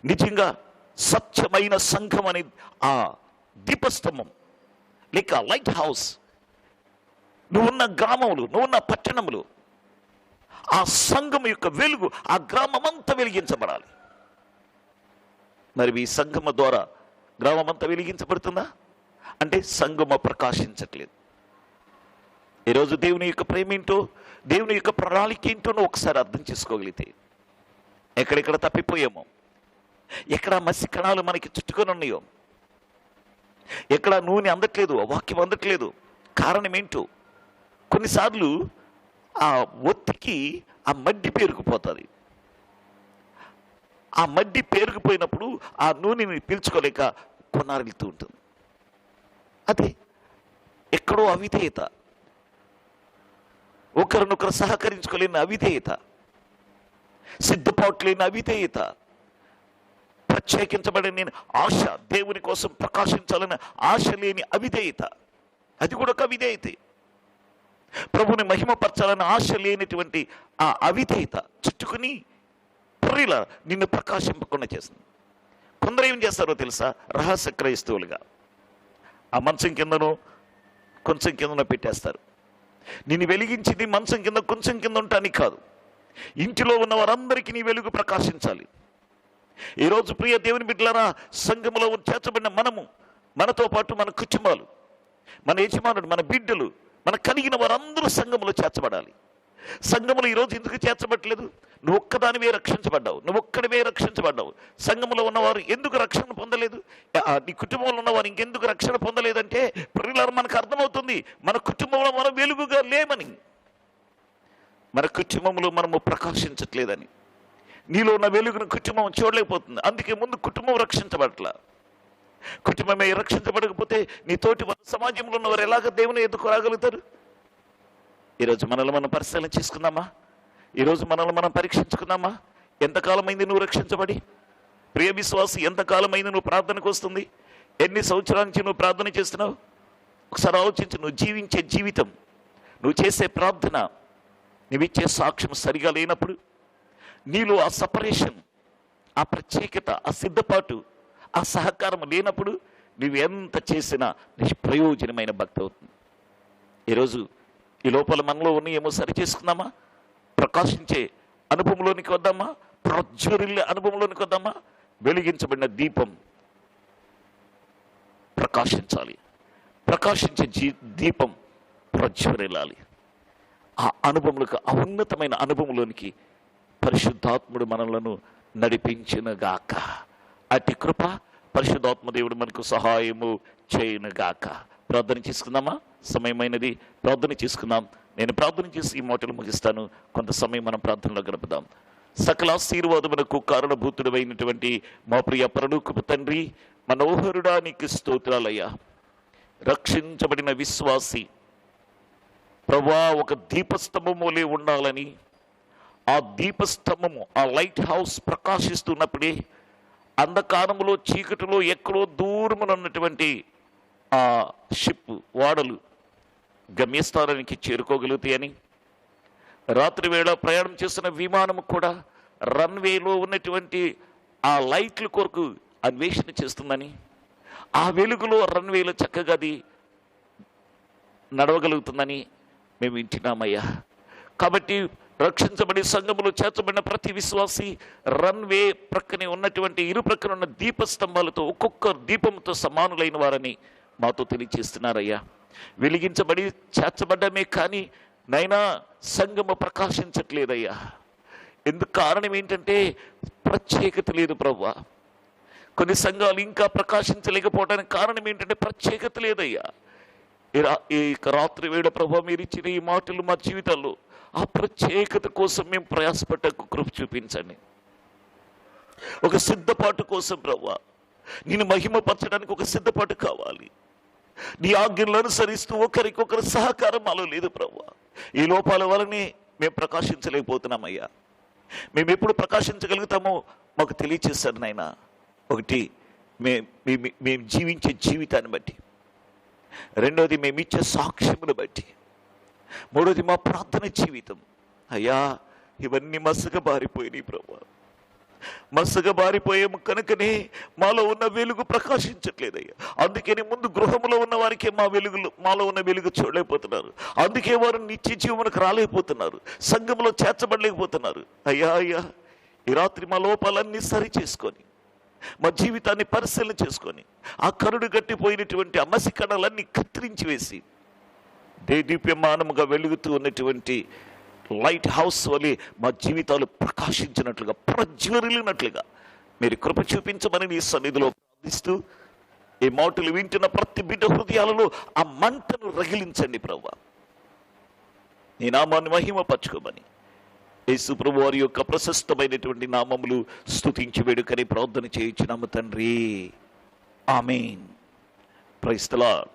నిజంగా సత్యమైన సంఘం అనే ఆ దీపస్తంభం లేక లైట్ హౌస్ నువ్వున్న గ్రామంలో, నువ్వున్న పట్టణంలో ఆ సంఘం యొక్క వెలుగు ఆ గ్రామమంతా వెలిగించబడాలి. మరి ఈ సంఘము ద్వారా గ్రామమంతా వెలిగించబడుతుందా? అంటే సంఘము ప్రకాశించట్లేదు. ఈరోజు దేవుని యొక్క ప్రేమ ఏంటో, దేవుని యొక్క ప్రణాళిక ఏంటో నువ్వు ఒకసారి అర్థం చేసుకోగలిగితే, ఎక్కడెక్కడ తప్పిపోయామో, ఎక్కడ మసి కణాలు మనకి చుట్టుకొని ఉన్నాయో, ఎక్కడ నూనె అందట్లేదు, వాక్యం అందట్లేదు, కారణం ఏంటో. కొన్నిసార్లు ఆ ఒత్తికి ఆ మడ్డి పేరుకుపోతుంది. ఆ మడ్డి పేరుకుపోయినప్పుడు ఆ నూనెని పీల్చుకోలేక కొనారిల్తూ ఉంటుంది. అదే ఎక్కడో అవిధేయత, ఒకరినొకరు సహకరించుకోలేని అవిధేయత, సిద్ధపాటు లేని అవిధేయత, ప్రత్యేకించబడిన ఆశ, దేవుని కోసం ప్రకాశించాలని ఆశ లేని అవిధేయత, అది కూడా ఒక అవిధేయతే. ప్రభుని మహిమపరచాలని ఆశ లేనిటువంటి ఆ అవిధేయత చుట్టుకుని ప్రియుల నిన్ను ప్రకాశింపకుండా చేస్తుంది. కొందరు ఏం చేస్తారో తెలుసా? రహస్య క్రైస్తవులుగా ఆ మంచం కిందనో కొంచెం కిందనో పెట్టేస్తారు. నిన్ను వెలిగించింది మంచం కింద కొంచెం కింద ఉంటానికి కాదు, ఇంటిలో ఉన్న వారందరికీ నీ వెలుగు ప్రకాశించాలి. ఈరోజు ప్రియ దేవుని బిడ్డలారా, సంఘములో చేర్చబడిన మనము, మనతో పాటు మన కుటుంబాలు, మన యజమానుడు, మన బిడ్డలు, మన కలిగిన వారందరూ సంఘములో చేర్చబడాలి. సంఘములు ఈరోజు ఎందుకు చేర్చబట్టలేదు? నువ్వు ఒక్కదానివే రక్షించబడ్డావు, నువ్వు ఒక్కడివే రక్షించబడ్డావు. సంఘములో ఉన్నవారు ఎందుకు రక్షణ పొందలేదు? నీ కుటుంబంలో ఉన్నవారు ఇంకెందుకు రక్షణ పొందలేదంటే, ప్రియులారా, మనకు అర్థమవుతుంది మన కుటుంబంలో మనం వెలుగుగా లేమని, మన కుటుంబంలో మనము ప్రకాశించట్లేదని. నీలో ఉన్న వెలుగును కుటుంబం చూడలేకపోతుంది. అందుకే ముందు కుటుంబం రక్షించబడట్ల. కుటుంబమే రక్షించబడకపోతే నీ తోటి సమాజంలో ఉన్నవారు ఎలాగ దేవుని ఎదుకు రాగలుగుతారు? ఈరోజు మనల్ని మనం పరిశీలన చేసుకుందామా? ఈరోజు మనల్ని మనం పరీక్షించుకుందామా? ఎంతకాలమైంది నువ్వు రక్షించబడి? ప్రియ విశ్వాసి, ఎంతకాలమైంది నువ్వు ప్రార్థనకు వస్తుంది? ఎన్ని సంవత్సరాల నుంచి నువ్వు ప్రార్థన చేస్తున్నావు? ఒకసారి ఆలోచించు. నువ్వు జీవించే జీవితం, నువ్వు చేసే ప్రార్థన, నువ్విచ్చే సాక్ష్యం సరిగా లేనప్పుడు, నీలో ఆ సపరేషన్, ఆ ప్రత్యేకత, ఆ సిద్ధపాటు, ఆ సహకారం లేనప్పుడు నువ్వు ఎంత చేసినా నిష్ప్రయోజనమైన భక్తి అవుతుంది. ఈరోజు ఈ లోపల మనలో ఉన్న ఏమో సరి చేసుకుందామా? ప్రకాశించే అనుభవంలోనికి వద్దామా? ప్రజ్వరిల్లే అనుభవంలోనికి వద్దామా? వెలిగించబడిన దీపం ప్రకాశించాలి. ప్రకాశించే దీపం ప్రజ్వరిల్లాలి. ఆ అనుభవంలోకి, ఆ ఉన్నతమైన అనుభవంలోనికి పరిశుద్ధాత్ముడు మనలను నడిపించునుగాక. అతి కృప పరిశుద్ధాత్మ దేవుడు మనకు సహాయము చేయునుగాక. ప్రార్థన చేసుకుందామా? సమయమైనది, ప్రార్థన చేసుకుందాం. నేను ప్రార్థన చేసి ఈ మాటలు ముగిస్తాను. కొంత సమయం మనం ప్రార్థనలో గడుపుదాం. సకల ఆశీర్వాదమునకు కారణభూతుడైనటువంటి మా ప్రియ పరలోకపు తండ్రి, మనోహరుడా, నీకు స్తోత్రాలయ్యా. రక్షించబడిన విశ్వాసి ప్రభువా ఒక దీపస్తంభములే ఉండాలని, ఆ దీపస్తంభము, ఆ లైట్ హౌస్ ప్రకాశిస్తున్నప్పుడే అంధకారములో, చీకటిలో, ఎక్కడో దూరమునున్నటువంటి ఆ షిప్, వాడలు గమ్యస్థానానికి చేరుకోగలుగుతాయని, రాత్రి వేళ ప్రయాణం చేస్తున్న విమానము కూడా రన్వేలో ఉన్నటువంటి ఆ లైట్ల కొరకు అన్వేషణ చేస్తుందని, ఆ వెలుగులో రన్వేలో చక్కగా అది నడవగలుగుతుందని మేము వింటున్నామయ్యా. కాబట్టి రక్షించబడి సంఘములో చేర్చబడిన ప్రతి విశ్వాసి రన్వే ప్రక్కనే ఉన్నటువంటి ఇరు ప్రక్కన ఉన్న దీపస్తంభాలతో, ఒక్కొక్క దీపంతో సమానులైన వారని మాతో తెలియజేస్తున్నారయ్యా. వెలిగించబడి చేర్చబడ్డమే కానీ నైనా సంఘము ప్రకాశించట్లేదయ్యా. ఎందుకు? కారణం ఏంటంటే ప్రత్యేకత లేదు ప్రభువా. కొన్ని సంఘాలు ఇంకా ప్రకాశించలేకపోవడానికి కారణం ఏంటంటే ప్రత్యేకత లేదయ్యా. ఈ రాత్రి వేళ ప్రభువా, మీరు ఇచ్చిన ఈ మాటలు మా జీవితాల్లో ఆ ప్రత్యేకత కోసం మేము ప్రయాసపడకు కృప చూపించండి. ఒక సిద్ధపాటు కోసం ప్రభువా, నేను మహిమపరచడానికి ఒక సిద్ధపాటు కావాలి. నీ ఆజ్ఞలను అనుసరిస్తూ ఒకరికొకరు సహకారం మాలో లేదు ప్రభువా. ఈ లోపాల వలనే మేము ప్రకాశించలేకపోతున్నామయ్యా. మేము ఎప్పుడు ప్రకాశించగలుగుతామో మాకు తెలియచేశారు నాయన. ఒకటి, మేము జీవించే జీవితాన్ని బట్టి. రెండోది, మేము ఇచ్చే సాక్ష్యమును బట్టి. మూడోది, మా ప్రార్థన జీవితం. అయ్యా, ఇవన్నీ మసక బారిపోయినాయి ప్రభు. మసక బారిపోయాము కనుకనే మాలో ఉన్న వెలుగు ప్రకాశించట్లేదయ్యా. అందుకని ముందు గృహంలో ఉన్న వారికే మాలో ఉన్న వెలుగు చూడలేకపోతున్నారు. అందుకే వారు నిత్య జీవనకు రాలేకపోతున్నారు, సంఘంలో చేర్చబడలేకపోతున్నారు. అయ్యా, ఈ రాత్రి మా లోపాలన్నీ సరి చేసుకొని, మా జీవితాన్ని పరిశీలన చేసుకొని, ఆ కరుడు గట్టిపోయినటువంటి ఆ మసికణలన్నీ కత్తిరించి వేసి దేదీప్యమానముగా వెలుగుతూ ఉన్నటువంటి లైట్ హౌస్ వలె మా జీవితాలు ప్రకాశించినట్లుగా, ప్రజ్వరిల్లినట్లుగా మీరు కృప చూపించమని నీ సన్నిధిలో ప్రార్థిస్తూ, ఈ మాటలు వింటున్న ప్రతి బిడ్డ హృదయాలలో ఆ మంటను రగిలించండి ప్రభువా. నీ నామాన్ని మహిమపరచుకోమని యేసు ప్రభు వారి యొక్క ప్రశస్తమైనటువంటి నామములు స్తుతించి వేడుకని ప్రార్థన చేయించున్నాము తండ్రి. ఆమేన్. Praise the lord.